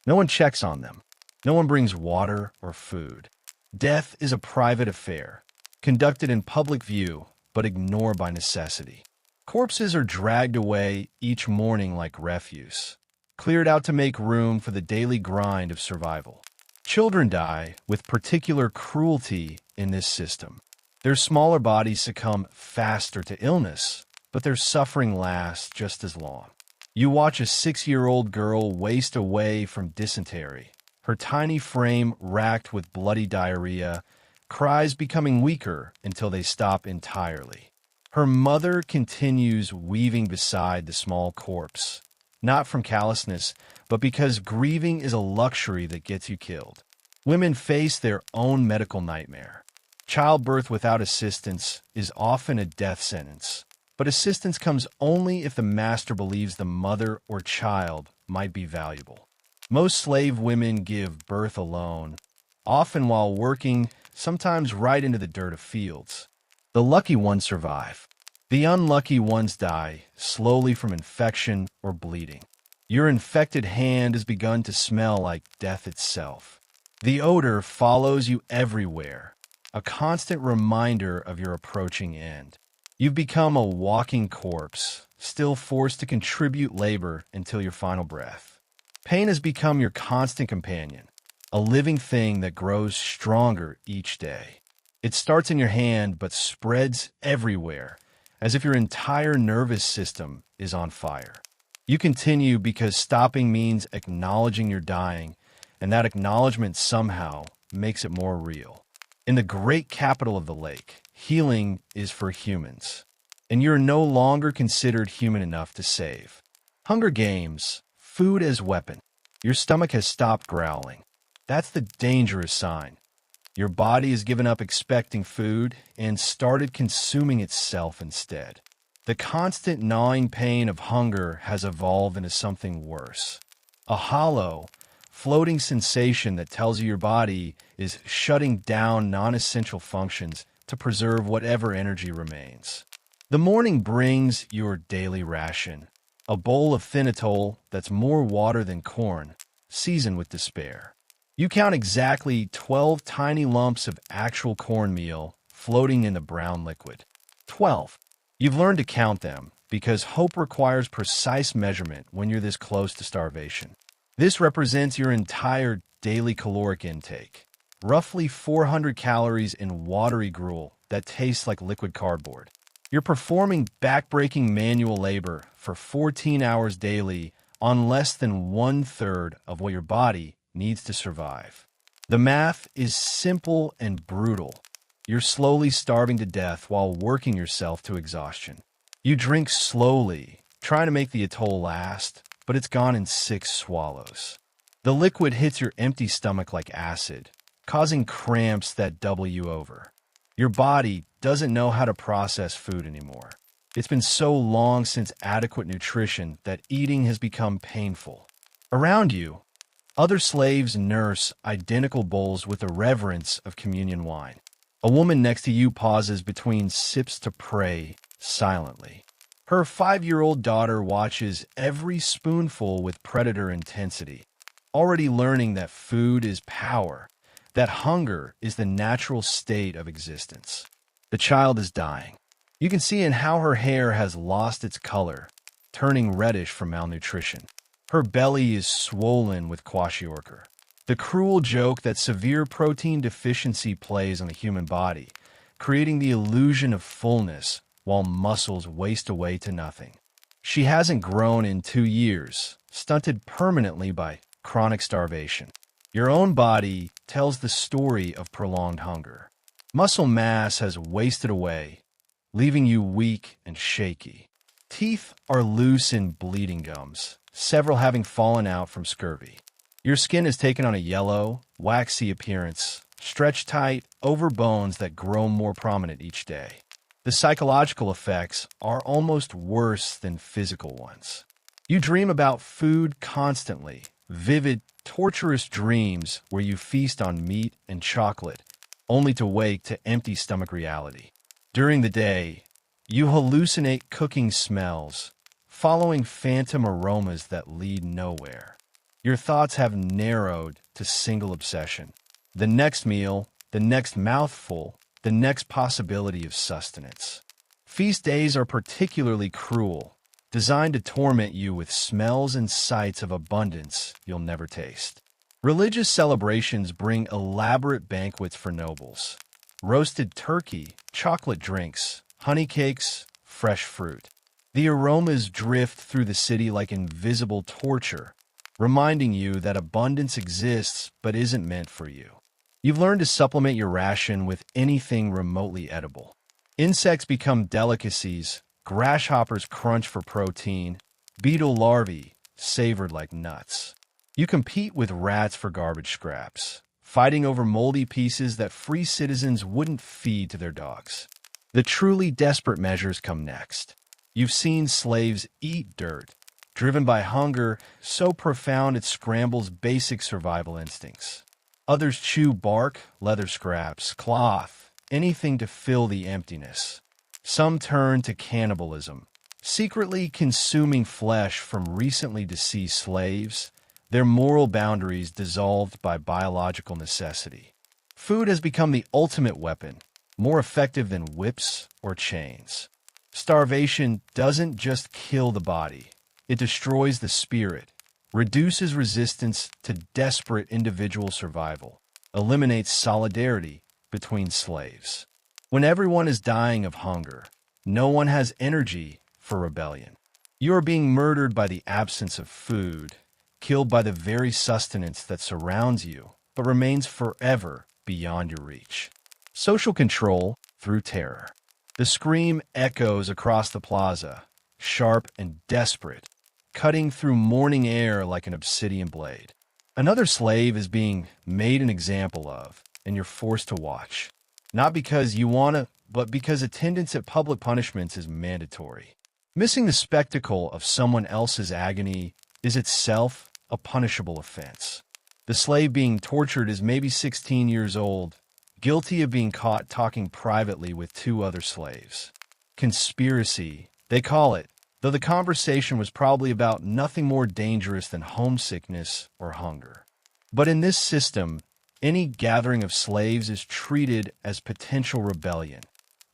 Speaker 1: No one checks on them. No one brings water or food. Death is a private affair, conducted in public view, but ignored by necessity. Corpses are dragged away each morning like refuse, cleared out to make room for the daily grind of survival. Children die with particular cruelty in this system. Their smaller bodies succumb faster to illness, but their suffering lasts just as long. You watch a 6-year-old girl waste away from dysentery, her tiny frame racked with bloody diarrhea, cries becoming weaker until they stop entirely. Her mother continues weaving beside the small corpse, not from callousness, but because grieving is a luxury that gets you killed. Women face their own medical nightmare. Childbirth without assistance is often a death sentence, but assistance comes only if the master believes the mother or child might be valuable. Most slave women give birth alone, often while working, sometimes right into the dirt of fields. The lucky ones survive. The unlucky ones die, slowly from infection or bleeding. Your infected hand has begun to smell like death itself. The odor follows you everywhere, a constant reminder of your approaching end. You've become a walking corpse, still forced to contribute labor until your final breath. Pain has become your constant companion, a living thing that grows stronger each day. It starts in your hand but spreads everywhere, as if your entire nervous system is on fire. You continue because stopping means acknowledging you're dying, and that acknowledgement somehow makes it more real. In the great capital of the lake, healing is for humans, and you're no longer considered human enough to save. Hunger Games, food as weapon. Your stomach has stopped growling. That's the dangerous sign. Your body has given up expecting food and started consuming itself instead. The constant gnawing pain of hunger has evolved into something worse. A hollow, floating sensation that tells you your body is shutting down non-essential functions to preserve whatever energy remains. The morning brings your daily ration, a bowl of thinitol that's more water than corn, seasoned with despair. You count exactly 12 tiny lumps of actual cornmeal floating in the brown liquid. 12. You've learned to count them because hope requires precise measurement when you're this close to starvation. This represents your entire daily caloric intake, roughly 400 calories in watery gruel that tastes like liquid cardboard. You're performing backbreaking manual labor for 14 hours daily on less than 1/3 of what your body needs to survive. The math is simple and brutal. You're slowly starving to death while working yourself to exhaustion. You drink slowly, trying to make the atoll last, but it's gone in 6 swallows. The liquid hits your empty stomach like acid, causing cramps that double you over. Your body doesn't know how to process food anymore. It's been so long since adequate nutrition that eating has become painful. Around you, other slaves nurse identical bowls with the reverence of communion wine. A woman next to you pauses between sips to pray silently. Her 5-year-old daughter watches every spoonful with predator intensity, already learning that food is power, that hunger is the natural state of existence. The child is dying. You can see in how her hair has lost its color, turning reddish from malnutrition. Her belly is swollen with kwashiorkor, the cruel joke that severe protein deficiency plays on the human body, creating the illusion of fullness while muscles waste away to nothing. She hasn't grown in 2 years, stunted permanently by chronic starvation. Your own body tells the story of prolonged hunger. Muscle mass has wasted away, leaving you weak and shaky. Teeth are loose in bleeding gums, several having fallen out from scurvy. Your skin has taken on a yellow, waxy appearance, stretched tight over bones that grow more prominent each day. The psychological effects are almost worse than physical ones. You dream about food constantly, vivid, torturous dreams where you feast on meat and chocolate, only to wake to empty stomach reality. During the day, you hallucinate cooking smells, following phantom aromas that lead nowhere. Your thoughts have narrowed to single obsession: the next meal, the next mouthful, the next possibility of sustenance. Feast days are particularly cruel, designed to torment you with smells and sights of abundance you'll never taste. Religious celebrations bring elaborate banquets for nobles: roasted turkey, chocolate drinks, honey cakes, fresh fruit. The aromas drift through the city like invisible torture, reminding you that abundance exists but isn't meant for you. You've learned to supplement your ration with anything remotely edible. Insects become delicacies, grasshoppers crunch for protein, beetle larvae savored like nuts. You compete with rats for garbage scraps, fighting over moldy pieces that free citizens wouldn't feed to their dogs. The truly desperate measures come next. You've seen slaves eat dirt, driven by hunger so profound it scrambles basic survival instincts. Others chew bark, leather scraps, cloth, anything to fill the emptiness. Some turn to cannibalism, secretly consuming flesh from recently deceased slaves, their moral boundaries dissolved by biological necessity. Food has become the ultimate weapon, more effective than whips or chains. Starvation doesn't just kill the body, it destroys the spirit, reduces resistance to desperate individual survival, eliminates solidarity between slaves. When everyone is dying of hunger, no one has energy for rebellion. You are being murdered by the absence of food, killed by the very sustenance that surrounds you, but remains forever beyond your reach. Social control through terror. The scream echoes across the plaza, sharp and desperate, cutting through morning air like an obsidian blade. Another slave is being made an example of, and you're forced to watch. Not because you want to, but because attendance at public punishments is mandatory. Missing the spectacle of someone else's agony is itself a punishable offense. The slave being tortured is maybe 16 years old, guilty of being caught talking privately with two other slaves. Conspiracy, they call it, though the conversation was probably about nothing more dangerous than homesickness or hunger. But in this system, any gathering of slaves is treated as potential rebellion,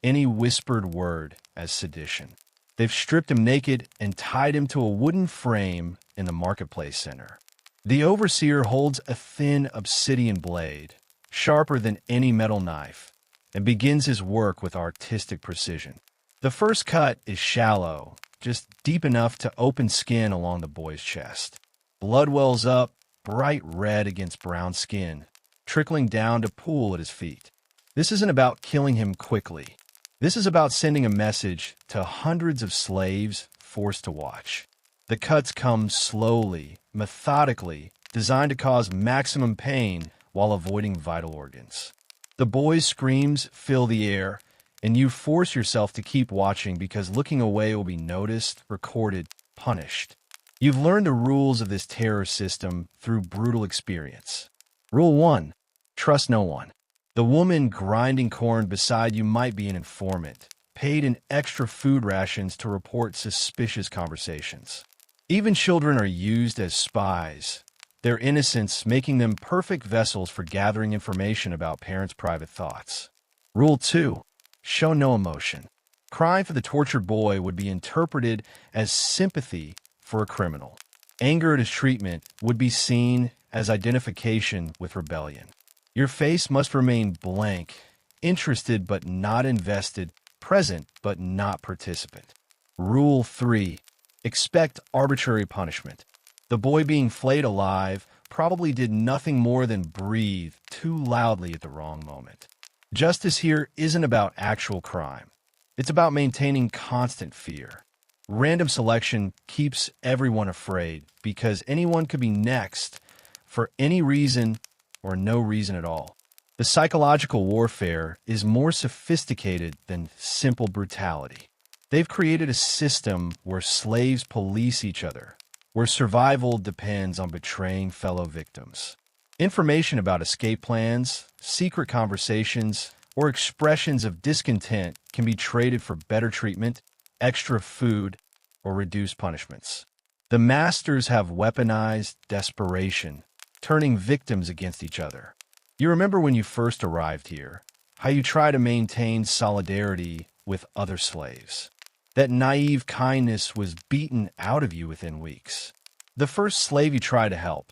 Speaker 1: any whispered word as sedition. They've stripped him naked and tied him to a wooden frame in the marketplace center. The overseer holds a thin obsidian blade, sharper than any metal knife, and begins his work with artistic precision. The first cut is shallow, just deep enough to open skin along the boy's chest. Blood wells up, bright red against brown skin, trickling down to pool at his feet. This isn't about killing him quickly. This is about sending a message to hundreds of slaves forced to watch. The cuts come slowly, methodically, designed to cause maximum pain while avoiding vital organs. The boy's screams fill the air, and you force yourself to keep watching because looking away will be noticed, recorded, punished. You've learned the rules of this terror system through brutal experience. Rule 1. Trust no one. The woman grinding corn beside you might be an informant, paid in extra food rations to report suspicious conversations. Even children are used as spies, their innocence making them perfect vessels for gathering information about parents' private thoughts. Rule 2. Show no emotion. Crying for the tortured boy would be interpreted as sympathy for a criminal. Anger at his treatment would be seen as identification with rebellion. Your face must remain blank, interested but not invested, present but not participant. Rule 3. Expect arbitrary punishment. The boy being flayed alive probably did nothing more than breathe too loudly at the wrong moment. Justice here isn't about actual crime. It's about maintaining constant fear. Random selection keeps everyone afraid because anyone could be next for any reason or no reason at all. The psychological warfare is more sophisticated than simple brutality. They've created a system where slaves police each other, where survival depends on betraying fellow victims. Information about escape plans, secret conversations, or expressions of discontent can be traded for better treatment, extra food, or reduced punishments. The masters have weaponized desperation, turning victims against each other. You remember when you first arrived here, how you try to maintain solidarity with other slaves. That naive kindness was beaten out of you within weeks. The first slave you tried to help,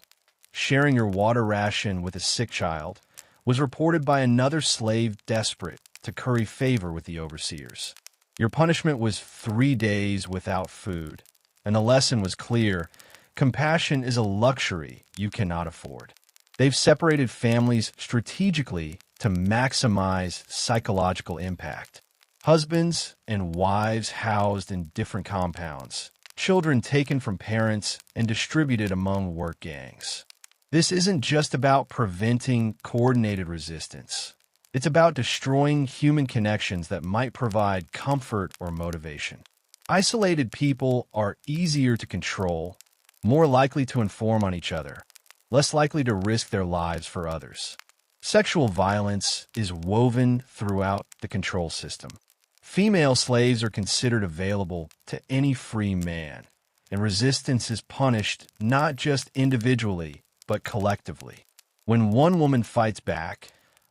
Speaker 1: sharing your water ration with a sick child, was reported by another slave desperate to curry favor with the overseers. Your punishment was 3 days without food, and the lesson was clear: compassion is a luxury you cannot afford. They've separated families strategically to maximize psychological impact. Husbands and wives housed in different compounds, children taken from parents and distributed among work gangs. This isn't just about preventing coordinated resistance. It's about destroying human connections that might provide comfort or motivation. Isolated people are easier to control, more likely to inform on each other, less likely to risk their lives for others. Sexual violence is woven throughout the control system. Female slaves are considered available to any free man, and resistance is punished not just individually, but collectively. When one woman fights back,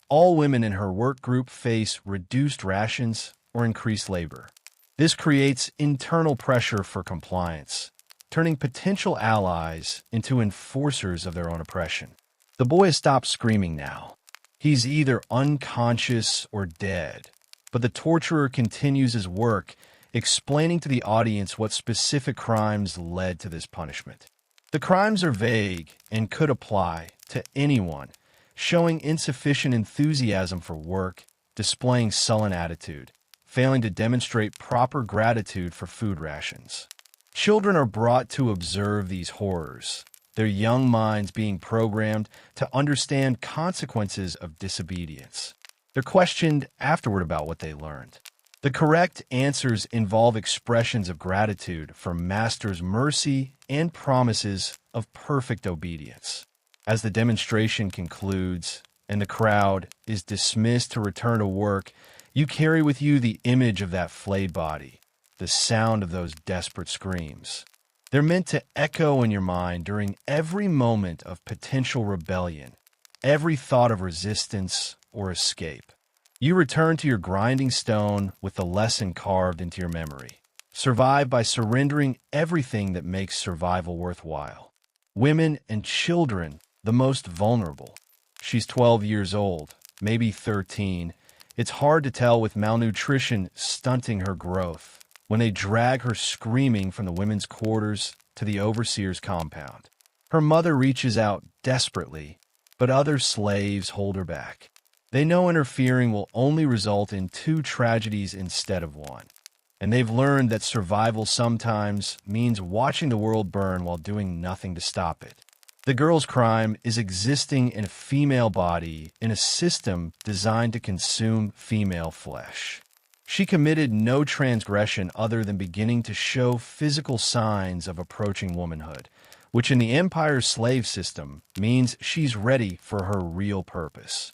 Speaker 1: all women in her work group face reduced rations or increased labor. This creates internal pressure for compliance, turning potential allies into enforcers of their own oppression. The boy has stopped screaming now. He's either unconscious or dead, but the torturer continues his work, explaining to the audience what specific crimes led to this punishment. The crimes are vague and could apply to anyone, showing insufficient enthusiasm for work, displaying sullen attitude, failing to demonstrate proper gratitude for food rations. Children are brought to observe these horrors, their young minds being programmed to understand consequences of disobedience. They're questioned afterward about what they learned. The correct answers involve expressions of gratitude for master's mercy and promises of perfect obedience. As the demonstration concludes and the crowd is dismissed to return to work, you carry with you the image of that flayed body, the sound of those desperate screams. They're meant to echo in your mind during every moment of potential rebellion, every thought of resistance or escape. You return to your grinding stone with the lesson carved into your memory. Survive by surrendering everything that makes survival worthwhile. Women and children, the most vulnerable. She's 12 years old, maybe 13. It's hard to tell with malnutrition stunting her growth when they drag her screaming from the women's quarters to the overseer's compound. Her mother reaches out desperately, but other slaves hold her back. They know interfering will only result in two tragedies instead of one. And they've learned that survival sometimes means watching the world burn while doing nothing to stop it. The girl's crime is existing in a female body in a system designed to consume female flesh. She committed no transgression other than beginning to show physical signs of approaching womanhood, which in the Empire's slave system means she's ready for her real purpose: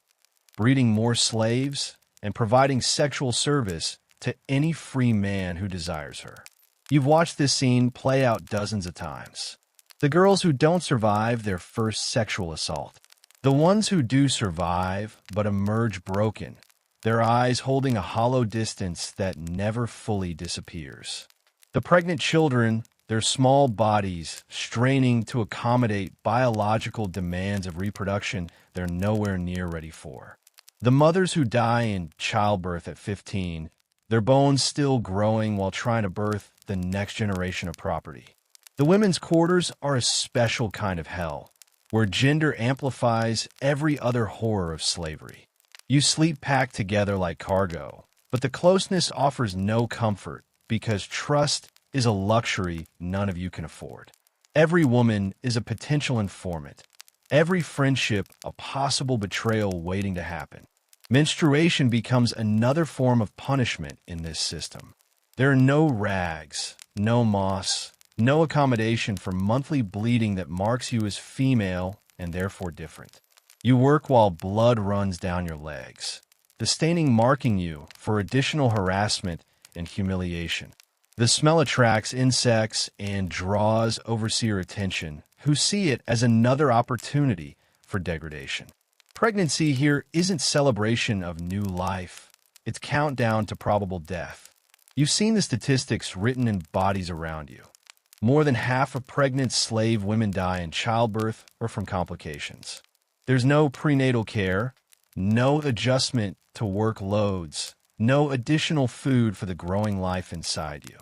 Speaker 1: breeding more slaves and providing sexual service to any free man who desires her. You've watched this scene play out dozens of times. The girls who don't survive their first sexual assault. The ones who do survive but emerge broken, their eyes holding a hollow distance that never fully disappears. The pregnant children, their small bodies straining to accommodate biological demands of reproduction they're nowhere near ready for. The mothers who die in childbirth at 15, their bones still growing while trying to birth the next generation of property. The women's quarters are a special kind of hell, where gender amplifies every other horror of slavery. You sleep packed together like cargo, but the closeness offers no comfort because trust is a luxury none of you can afford. Every woman is a potential informant, every friendship a possible betrayal waiting to happen. Menstruation becomes another form of punishment in this system. There are no rags, no moss, no accommodation for monthly bleeding that marks you as female and therefore different. You work while blood runs down your legs, the staining marking you for additional harassment and humiliation. The smell attracts insects and draws overseer attention, who see it as another opportunity for degradation. Pregnancy here isn't celebration of new life. It's countdown to probable death. You've seen the statistics written in bodies around you. More than half of pregnant slave women die in childbirth or from complications. There's no prenatal care, no adjustment to work loads, no additional food for the growing life inside you.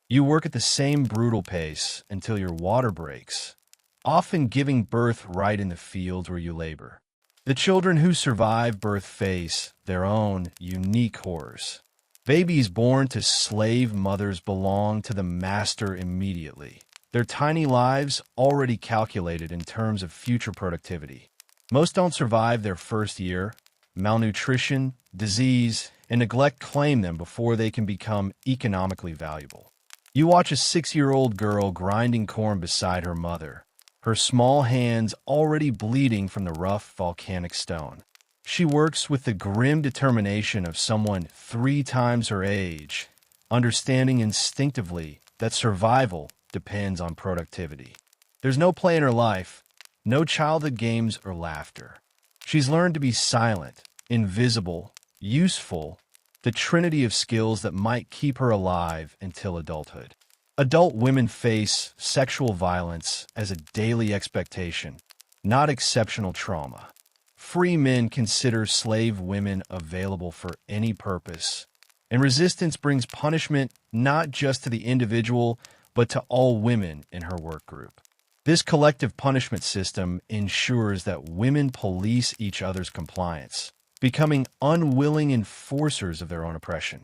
Speaker 1: You work at the same brutal pace until your water breaks, often giving birth right in the fields where you labor. The children who survive birth face their own unique horrors. Babies born to slave mothers belong to the master immediately, their tiny lives already calculated in terms of future productivity. Most don't survive their first year. Malnutrition, disease, and neglect claim them before they can become economically valuable. You watch a 6-year-old girl grinding corn beside her mother, her small hands already bleeding from the rough volcanic stone. She works with the grim determination of someone 3 times her age, understanding instinctively that survival depends on productivity. There's no play in her life, no childhood games or laughter. She's learned to be silent, invisible, useful, the trinity of skills that might keep her alive until adulthood. Adult women face sexual violence as a daily expectation, not exceptional trauma. Free men consider slave women available for any purpose, and resistance brings punishment not just to the individual, but to all women in her work group. This collective punishment system ensures that women police each other's compliance, becoming unwilling enforcers of their own oppression.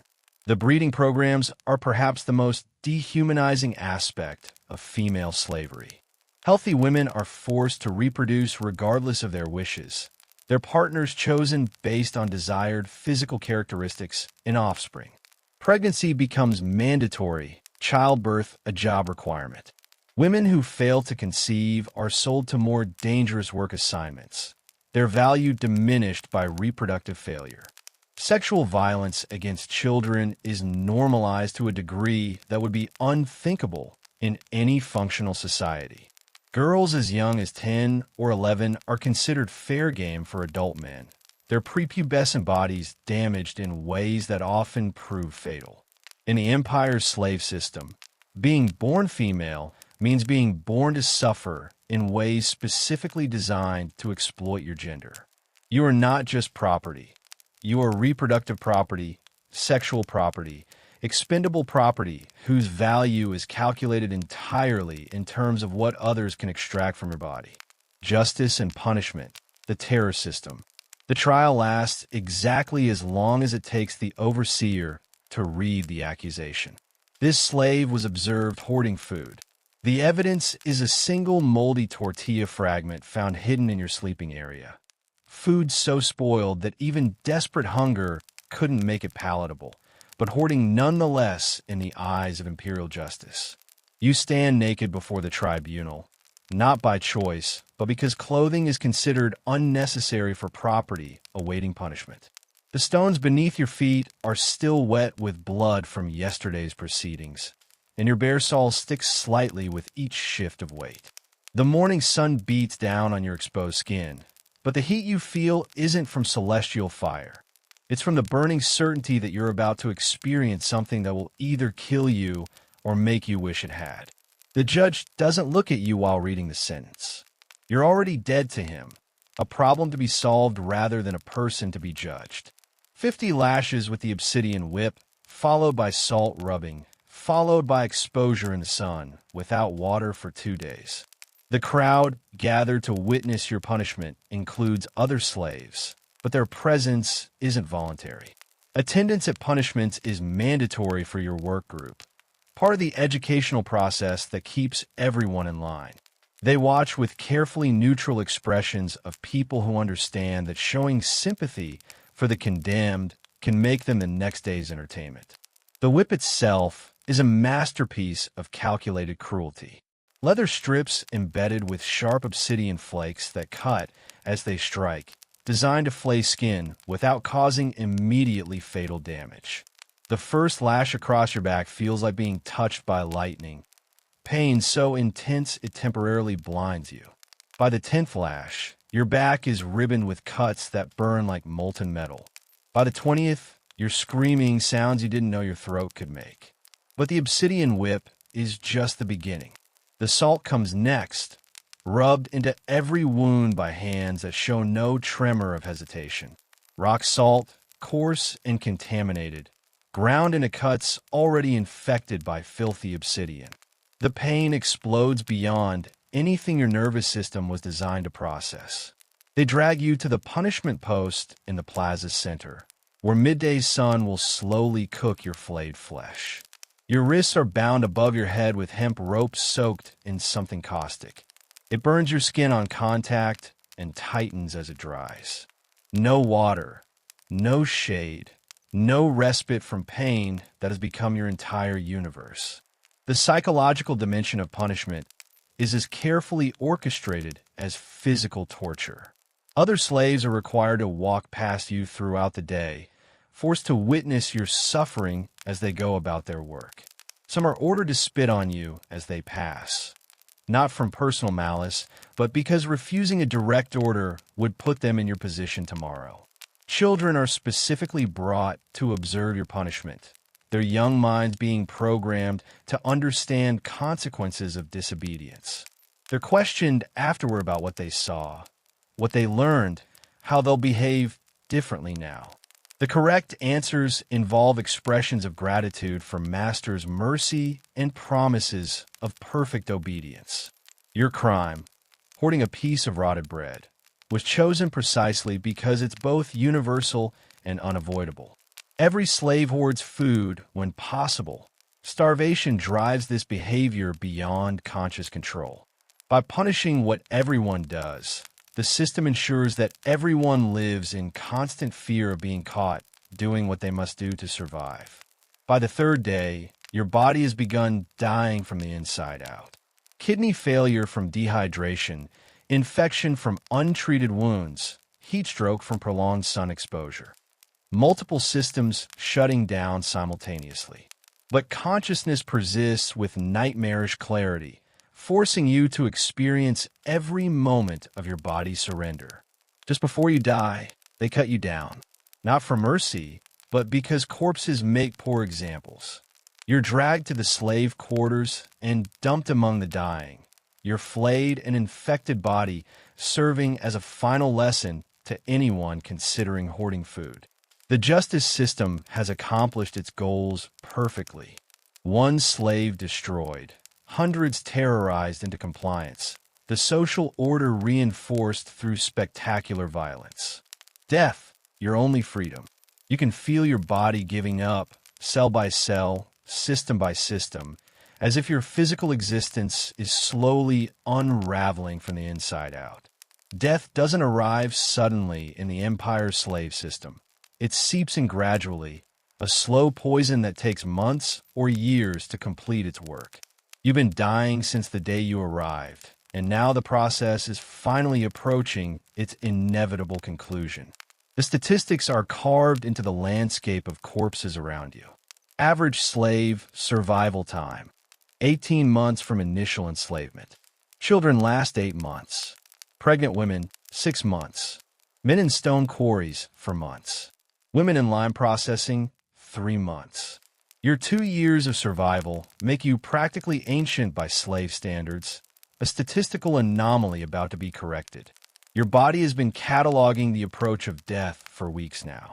Speaker 1: The breeding programs are perhaps the most dehumanizing aspect of female slavery. Healthy women are forced to reproduce regardless of their wishes, their partners chosen based on desired physical characteristics and offspring. Pregnancy becomes mandatory, childbirth a job requirement. Women who fail to conceive are sold to more dangerous work assignments, their value diminished by reproductive failure. Sexual violence against children is normalized to a degree that would be unthinkable in any functional society. Girls as young as 10 or 11 are considered fair game for adult men, their prepubescent bodies damaged in ways that often prove fatal. In the empire's slave system, being born female means being born to suffer in ways specifically designed to exploit your gender. You are not just property. You are reproductive property, sexual property, expendable property whose value is calculated entirely in terms of what others can extract from your body. Justice and punishment, the terror system. The trial lasts exactly as long as it takes the overseer to read the accusation. This slave was observed hoarding food. The evidence is a single moldy tortilla fragment found hidden in your sleeping area. Food so spoiled that even desperate hunger couldn't make it palatable, but hoarding nonetheless in the eyes of imperial justice. You stand naked before the tribunal, not by choice, but because clothing is considered unnecessary for property awaiting punishment. The stones beneath your feet are still wet with blood from yesterday's proceedings, and your bare soles stick slightly with each shift of weight. The morning sun beats down on your exposed skin, but the heat you feel isn't from celestial fire. It's from the burning certainty that you're about to experience something that will either kill you or make you wish it had. The judge doesn't look at you while reading the sentence. You're already dead to him, a problem to be solved rather than a person to be judged. 50 lashes with the obsidian whip, followed by salt rubbing, followed by exposure in the sun, without water for 2 days. The crowd gathered to witness your punishment includes other slaves, but their presence isn't voluntary. Attendance at punishments is mandatory for your work group, part of the educational process that keeps everyone in line. They watch with carefully neutral expressions of people who understand that showing sympathy for the condemned can make them the next day's entertainment. The whip itself is a masterpiece of calculated cruelty. Leather strips embedded with sharp obsidian flakes that cut as they strike, designed to flay skin without causing immediately fatal damage. The first lash across your back feels like being touched by lightning, pain so intense it temporarily blinds you. By the 10th lash, your back is ribboned with cuts that burn like molten metal. By the 20th, you're screaming sounds you didn't know your throat could make. But the obsidian whip is just the beginning. The salt comes next, rubbed into every wound by hands that show no tremor of hesitation. Rock salt, coarse and contaminated, ground into cuts already infected by filthy obsidian. The pain explodes beyond anything your nervous system was designed to process. They drag you to the punishment post in the plaza's center, where midday sun will slowly cook your flayed flesh. Your wrists are bound above your head with hemp rope soaked in something caustic. It burns your skin on contact and tightens as it dries. No water, no shade, no respite from pain that has become your entire universe. The psychological dimension of punishment is as carefully orchestrated as physical torture. Other slaves are required to walk past you throughout the day, forced to witness your suffering as they go about their work. Some are ordered to spit on you as they pass, not from personal malice, but because refusing a direct order would put them in your position tomorrow. Children are specifically brought to observe your punishment, their young minds being programmed to understand consequences of disobedience. They're questioned afterward about what they saw, what they learned, how they'll behave differently now. The correct answers involve expressions of gratitude for Master's mercy and promises of perfect obedience. Your crime, hoarding a piece of rotted bread, was chosen precisely because it's both universal and unavoidable. Every slave hoards food when possible. Starvation drives this behavior beyond conscious control. By punishing what everyone does, the system ensures that everyone lives in constant fear of being caught doing what they must do to survive. By the third day, your body has begun dying from the inside out. Kidney failure from dehydration, infection from untreated wounds, heat stroke from prolonged sun exposure. Multiple systems shutting down simultaneously. But consciousness persists with nightmarish clarity, forcing you to experience every moment of your body's surrender. Just before you die, they cut you down. Not for mercy, but because corpses make poor examples. You're dragged to the slave quarters and dumped among the dying, your flayed and infected body serving as a final lesson to anyone considering hoarding food. The justice system has accomplished its goals perfectly. One slave destroyed, hundreds terrorized into compliance, the social order reinforced through spectacular violence. Death, your only freedom. You can feel your body giving up, cell by cell, system by system, as if your physical existence is slowly unraveling from the inside out. Death doesn't arrive suddenly in the empire's slave system. It seeps in gradually, a slow poison that takes months or years to complete its work. You've been dying since the day you arrived, and now the process is finally approaching its inevitable conclusion. The statistics are carved into the landscape of corpses around you. Average slave survival time, 18 months from initial enslavement. Children last 8 months. Pregnant women, 6 months. Men in stone quarries for months. Women in lime processing, 3 months. Your 2 years of survival make you practically ancient by slave standards, a statistical anomaly about to be corrected. Your body has been cataloging the approach of death for weeks now.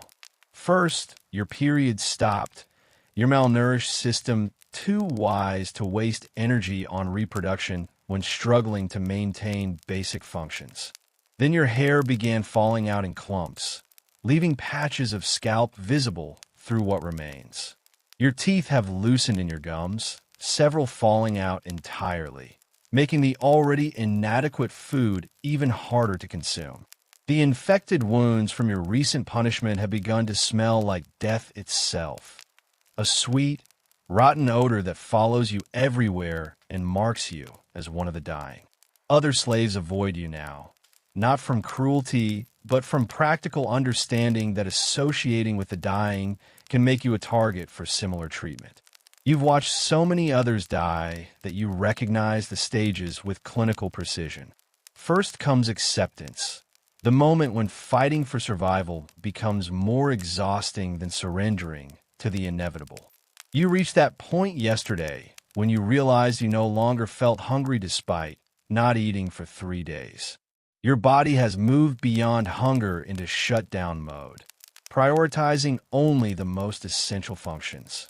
Speaker 1: First, your period stopped. Your malnourished system too wise to waste energy on reproduction when struggling to maintain basic functions. Then your hair began falling out in clumps, leaving patches of scalp visible through what remains. Your teeth have loosened in your gums, several falling out entirely, making the already inadequate food even harder to consume. The infected wounds from your recent punishment have begun to smell like death itself, a sweet, rotten odor that follows you everywhere and marks you as one of the dying. Other slaves avoid you now, not from cruelty, but from practical understanding that associating with the dying can make you a target for similar treatment. You've watched so many others die that you recognize the stages with clinical precision. First comes acceptance, the moment when fighting for survival becomes more exhausting than surrendering to the inevitable. You reached that point yesterday when you realized you no longer felt hungry despite not eating for 3 days. Your body has moved beyond hunger into shutdown mode, prioritizing only the most essential functions.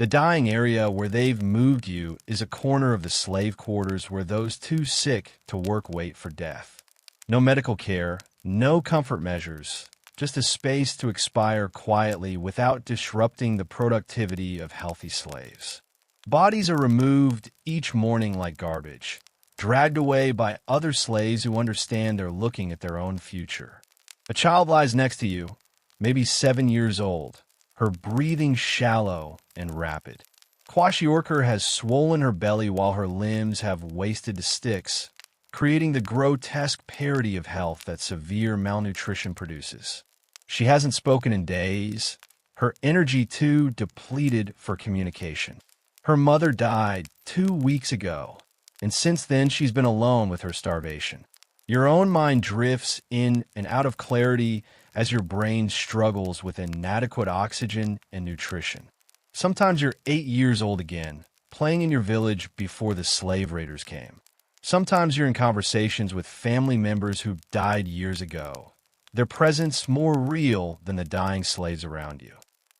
Speaker 1: The dying area where they've moved you is a corner of the slave quarters where those too sick to work wait for death. No medical care, no comfort measures, just a space to expire quietly without disrupting the productivity of healthy slaves. Bodies are removed each morning like garbage, dragged away by other slaves who understand they're looking at their own future. A child lies next to you, maybe 7 years old, her breathing shallow and rapid. Kwashiorkor has swollen her belly while her limbs have wasted to sticks, creating the grotesque parody of health that severe malnutrition produces. She hasn't spoken in days, her energy too depleted for communication. Her mother died 2 weeks ago, and since then she's been alone with her starvation. Your own mind drifts in and out of clarity as your brain struggles with inadequate oxygen and nutrition. Sometimes you're 8 years old again, playing in your village before the slave raiders came. Sometimes you're in conversations with family members who died years ago, their presence more real than the dying slaves around you.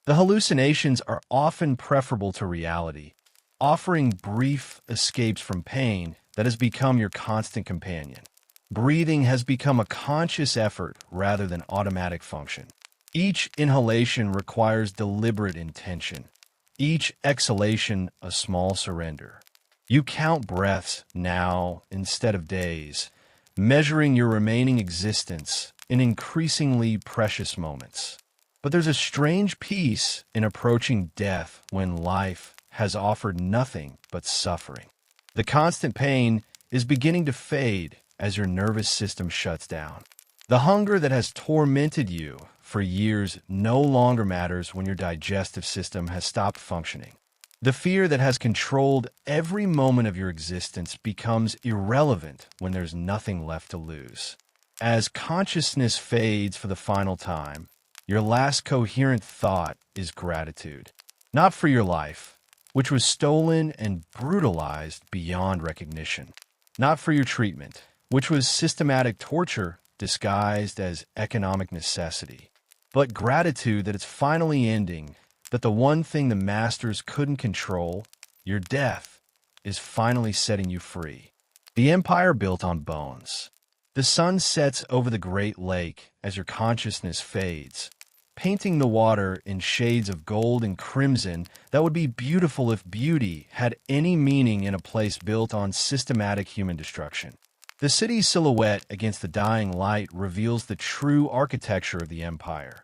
Speaker 1: The hallucinations are often preferable to reality, offering brief escapes from pain that has become your constant companion. Breathing has become a conscious effort rather than automatic function. Each inhalation requires deliberate intention. Each exhalation a small surrender. You count breaths now instead of days, measuring your remaining existence in increasingly precious moments. But there's a strange peace in approaching death when life has offered nothing but suffering. The constant pain is beginning to fade as your nervous system shuts down. The hunger that has tormented you for years no longer matters when your digestive system has stopped functioning. The fear that has controlled every moment of your existence becomes irrelevant when there's nothing left to lose. As consciousness fades for the final time, your last coherent thought is gratitude. Not for your life, which was stolen and brutalized beyond recognition. Not for your treatment, which was systematic torture disguised as economic necessity. But gratitude that it's finally ending, that the one thing the masters couldn't control, your death, is finally setting you free. The empire built on bones. The sun sets over the Great Lake as your consciousness fades, painting the water in shades of gold and crimson that would be beautiful if beauty had any meaning in a place built on systematic human destruction. The city's silhouette against the dying light reveals the true architecture of the empire.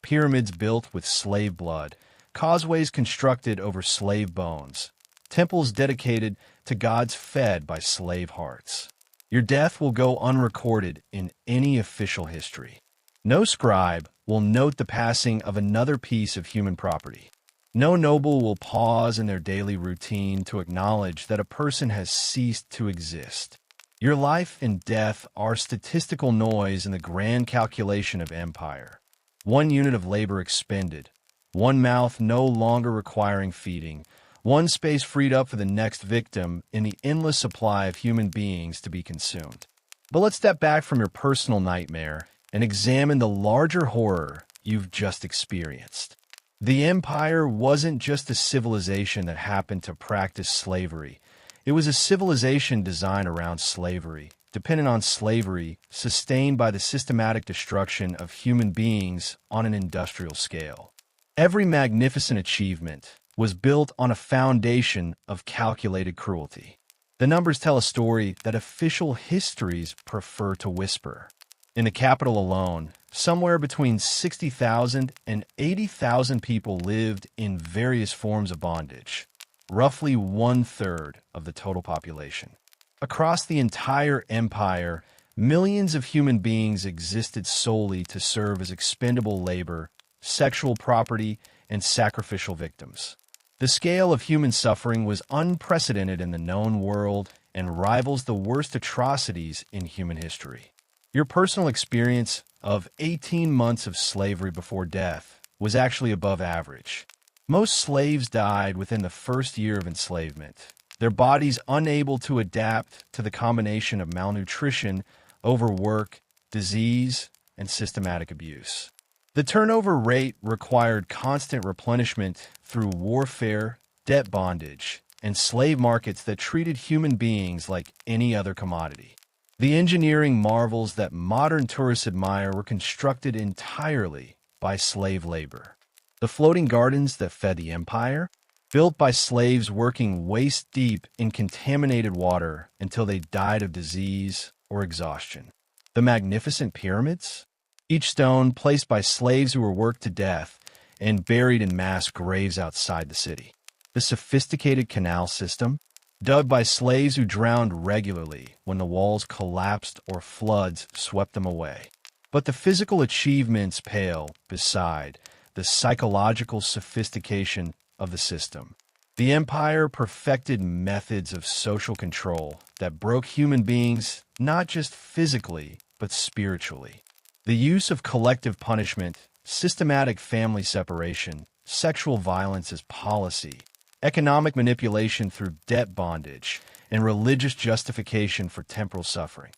Speaker 1: Pyramids built with slave blood, causeways constructed over slave bones, temples dedicated to gods fed by slave hearts. Your death will go unrecorded in any official history. No scribe will note the passing of another piece of human property. No noble will pause in their daily routine to acknowledge that a person has ceased to exist. Your life and death are statistical noise in the grand calculation of empire. One unit of labor expended, one mouth no longer requiring feeding, one space freed up for the next victim in the endless supply of human beings to be consumed. But let's step back from your personal nightmare and examine the larger horror you've just experienced. The empire wasn't just a civilization that happened to practice slavery. It was a civilization designed around slavery, dependent on slavery, sustained by the systematic destruction of human beings on an industrial scale. Every magnificent achievement was built on a foundation of calculated cruelty. The numbers tell a story that official histories prefer to whisper. In the capital alone, somewhere between 60,000 and 80,000 people lived in various forms of bondage, roughly 1/3 of the total population. Across the entire empire, millions of human beings existed solely to serve as expendable labor, sexual property, and sacrificial victims. The scale of human suffering was unprecedented in the known world and rivals the worst atrocities in human history. Your personal experience of 18 months of slavery before death was actually above average. Most slaves died within the first year of enslavement, their bodies unable to adapt to the combination of malnutrition, overwork, disease, and systematic abuse. The turnover rate required constant replenishment through warfare, debt bondage, and slave markets that treated human beings like any other commodity. The engineering marvels that modern tourists admire were constructed entirely by slave labor. The floating gardens that fed the empire, built by slaves working waist-deep in contaminated water until they died of disease or exhaustion. The magnificent pyramids, each stone placed by slaves who were worked to death and buried in mass graves outside the city. The sophisticated canal system, dug by slaves who drowned regularly when the walls collapsed or floods swept them away. But the physical achievements pale beside the psychological sophistication of the system. The empire perfected methods of social control that broke human beings not just physically, but spiritually. The use of collective punishment, systematic family separation, sexual violence as policy, economic manipulation through debt bondage, and religious justification for temporal suffering.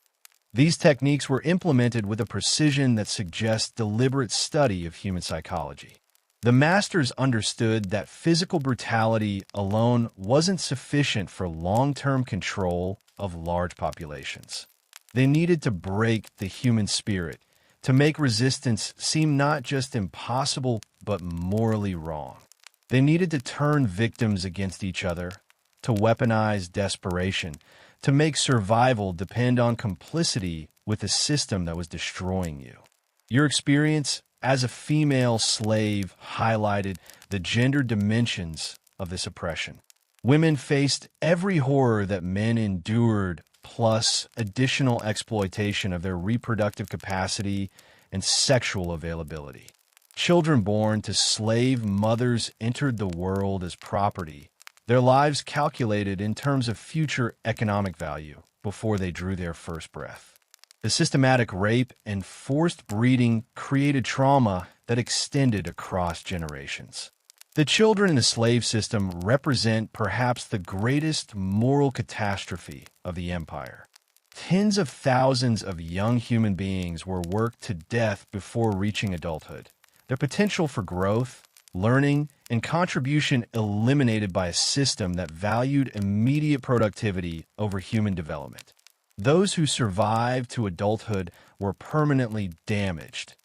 Speaker 1: These techniques were implemented with a precision that suggests deliberate study of human psychology. The masters understood that physical brutality alone wasn't sufficient for long-term control of large populations. They needed to break the human spirit, to make resistance seem not just impossible, but morally wrong. They needed to turn victims against each other, to weaponize desperation, to make survival depend on complicity with a system that was destroying you. Your experience as a female slave highlighted the gender dimensions of this oppression. Women faced every horror that men endured, plus additional exploitation of their reproductive capacity and sexual availability. Children born to slave mothers entered the world as property, their lives calculated in terms of future economic value before they drew their first breath. The systematic rape and forced breeding created trauma that extended across generations. The children in the slave system represent perhaps the greatest moral catastrophe of the empire. Tens of thousands of young human beings were worked to death before reaching adulthood, their potential for growth, learning, and contribution eliminated by a system that valued immediate productivity over human development. Those who survived to adulthood were permanently damaged,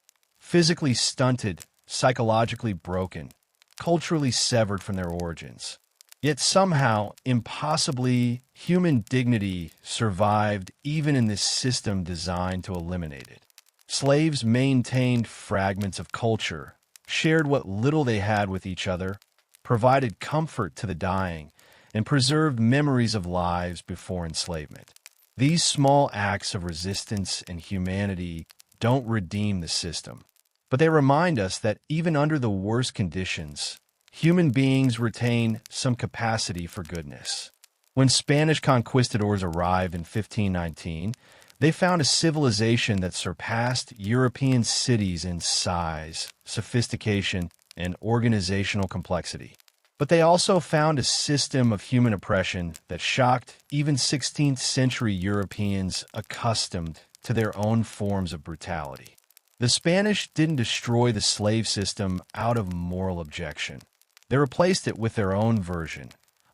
Speaker 1: physically stunted, psychologically broken, culturally severed from their origins. Yet somehow, impossibly, human dignity survived even in this system designed to eliminate it. Slaves maintained fragments of culture, shared what little they had with each other, provided comfort to the dying, and preserved memories of lives before enslavement. These small acts of resistance and humanity don't redeem the system, but they remind us that even under the worst conditions, human beings retain some capacity for goodness. When Spanish conquistadors arrived in 1519, they found a civilization that surpassed European cities in size, sophistication, and organizational complexity. But they also found a system of human oppression that shocked even 16th century Europeans accustomed to their own forms of brutality. The Spanish didn't destroy the slave system out of moral objection. They replaced it with their own version,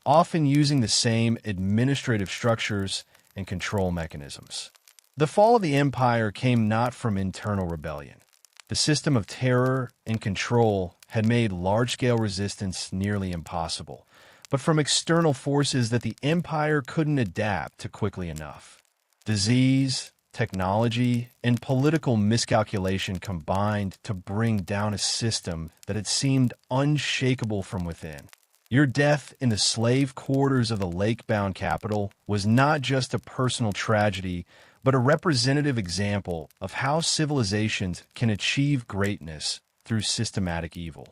Speaker 1: often using the same administrative structures and control mechanisms. The fall of the empire came not from internal rebellion. The system of terror and control had made large-scale resistance nearly impossible, but from external forces that the empire couldn't adapt to quickly enough. Disease, technology, and political miscalculation combined to bring down a system that had seemed unshakable from within. Your death in the slave quarters of the lake-bound capital was not just a personal tragedy, but a representative example of how civilizations can achieve greatness through systematic evil.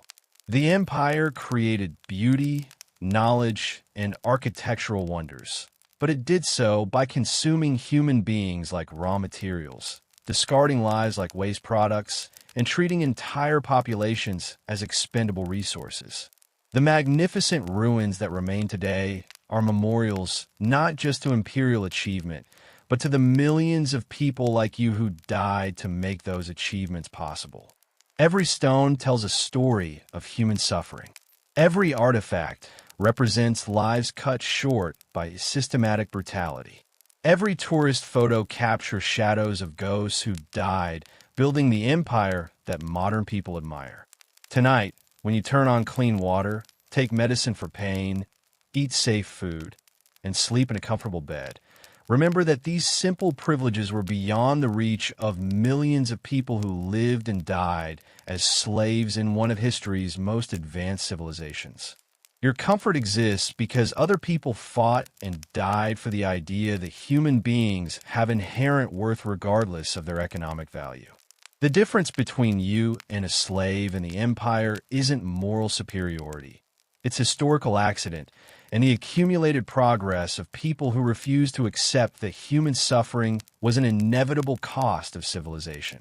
Speaker 1: The empire created beauty, knowledge, and architectural wonders, but it did so by consuming human beings like raw materials, discarding lives like waste products, and treating entire populations as expendable resources. The magnificent ruins that remain today are memorials not just to imperial achievement, but to the millions of people like you who died to make those achievements possible. Every stone tells a story of human suffering. Every artifact, represents lives cut short by systematic brutality. Every tourist photo captures shadows of ghosts who died building the empire that modern people admire. Tonight, when you turn on clean water, take medicine for pain, eat safe food, and sleep in a comfortable bed, remember that these simple privileges were beyond the reach of millions of people who lived and died as slaves in one of history's most advanced civilizations. Your comfort exists because other people fought and died for the idea that human beings have inherent worth regardless of their economic value. The difference between you and a slave in the empire isn't moral superiority. It's historical accident and the accumulated progress of people who refuse to accept that human suffering was an inevitable cost of civilization.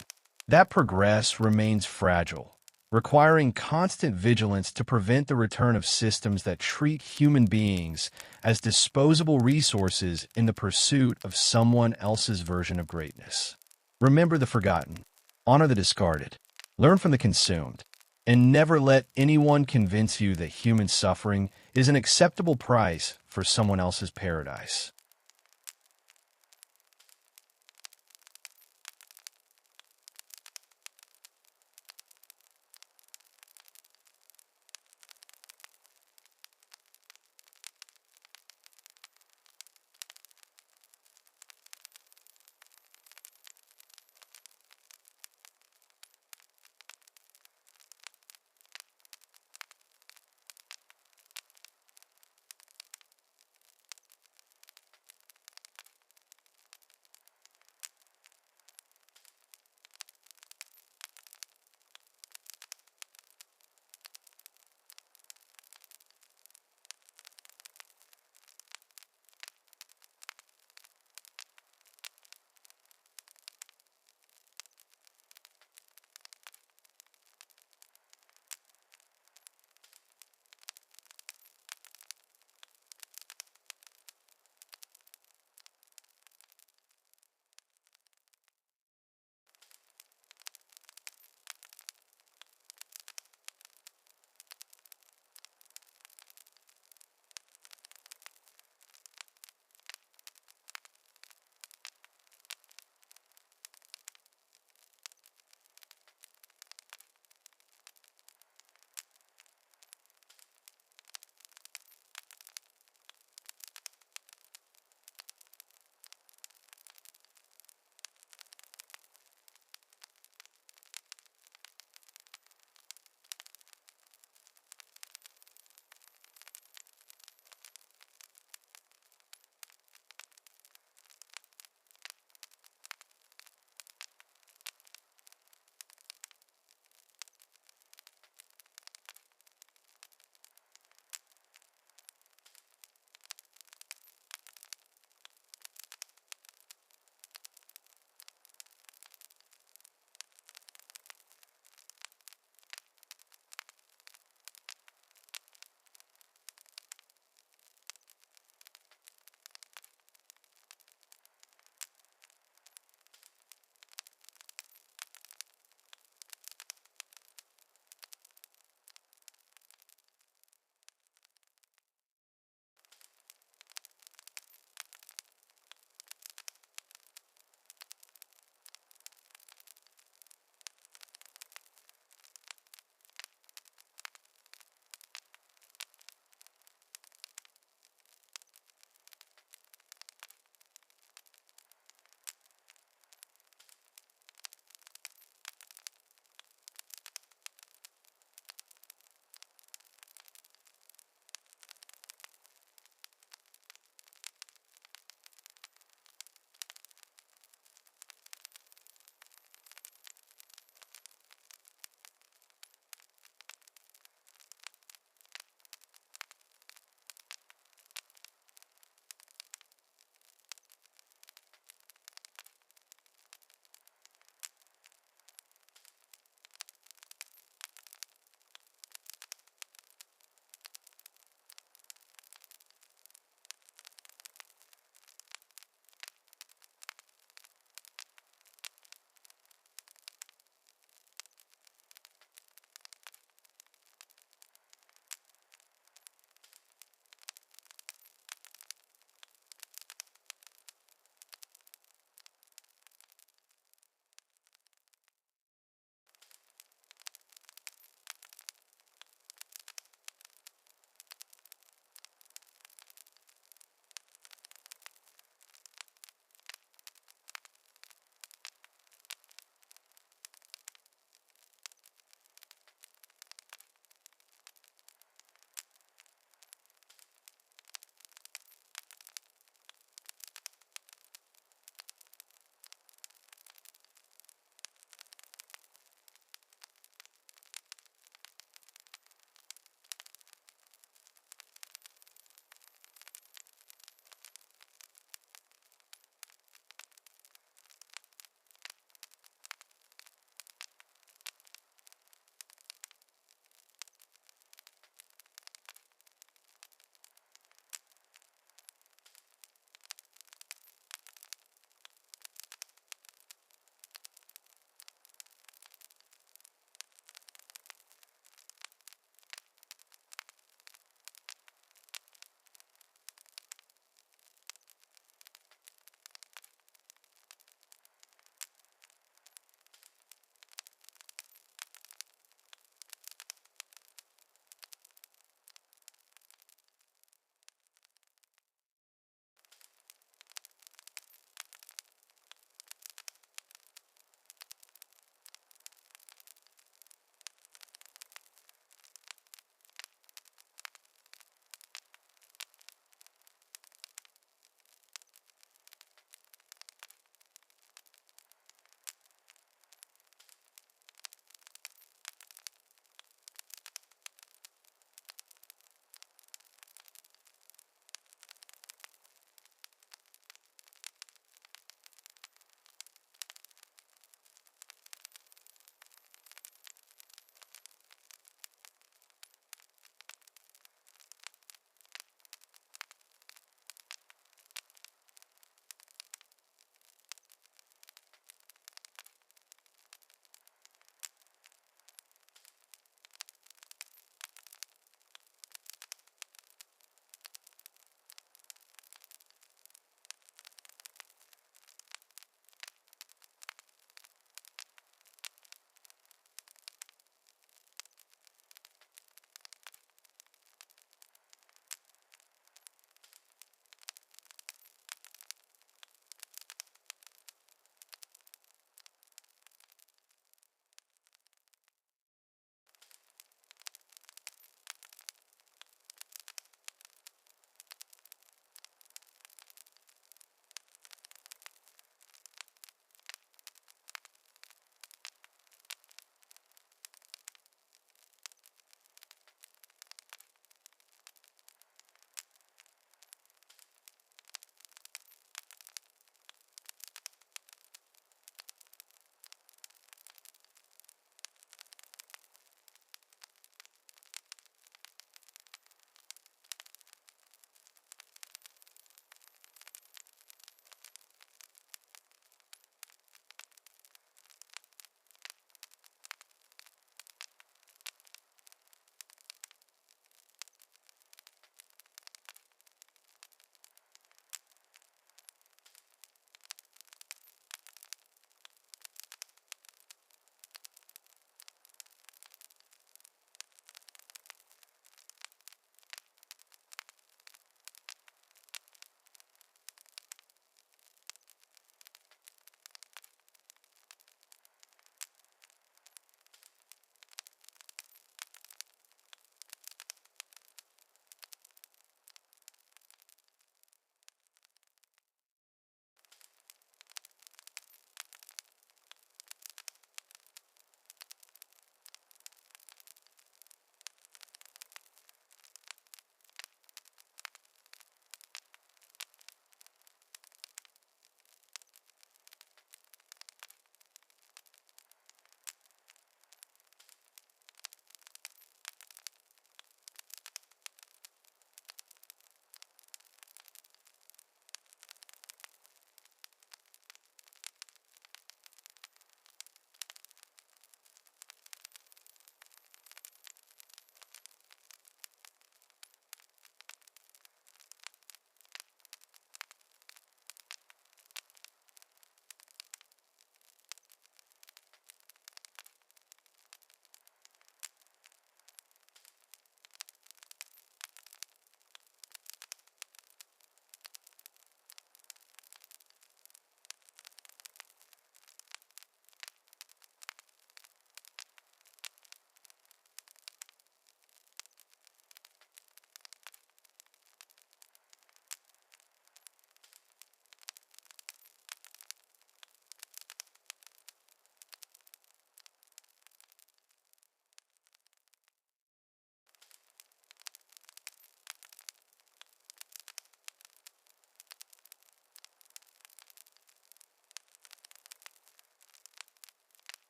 Speaker 1: That progress remains fragile, requiring constant vigilance to prevent the return of systems that treat human beings as disposable resources in the pursuit of someone else's version of greatness. Remember the forgotten, honor the discarded, learn from the consumed, and never let anyone convince you that human suffering is an acceptable price for someone else's paradise.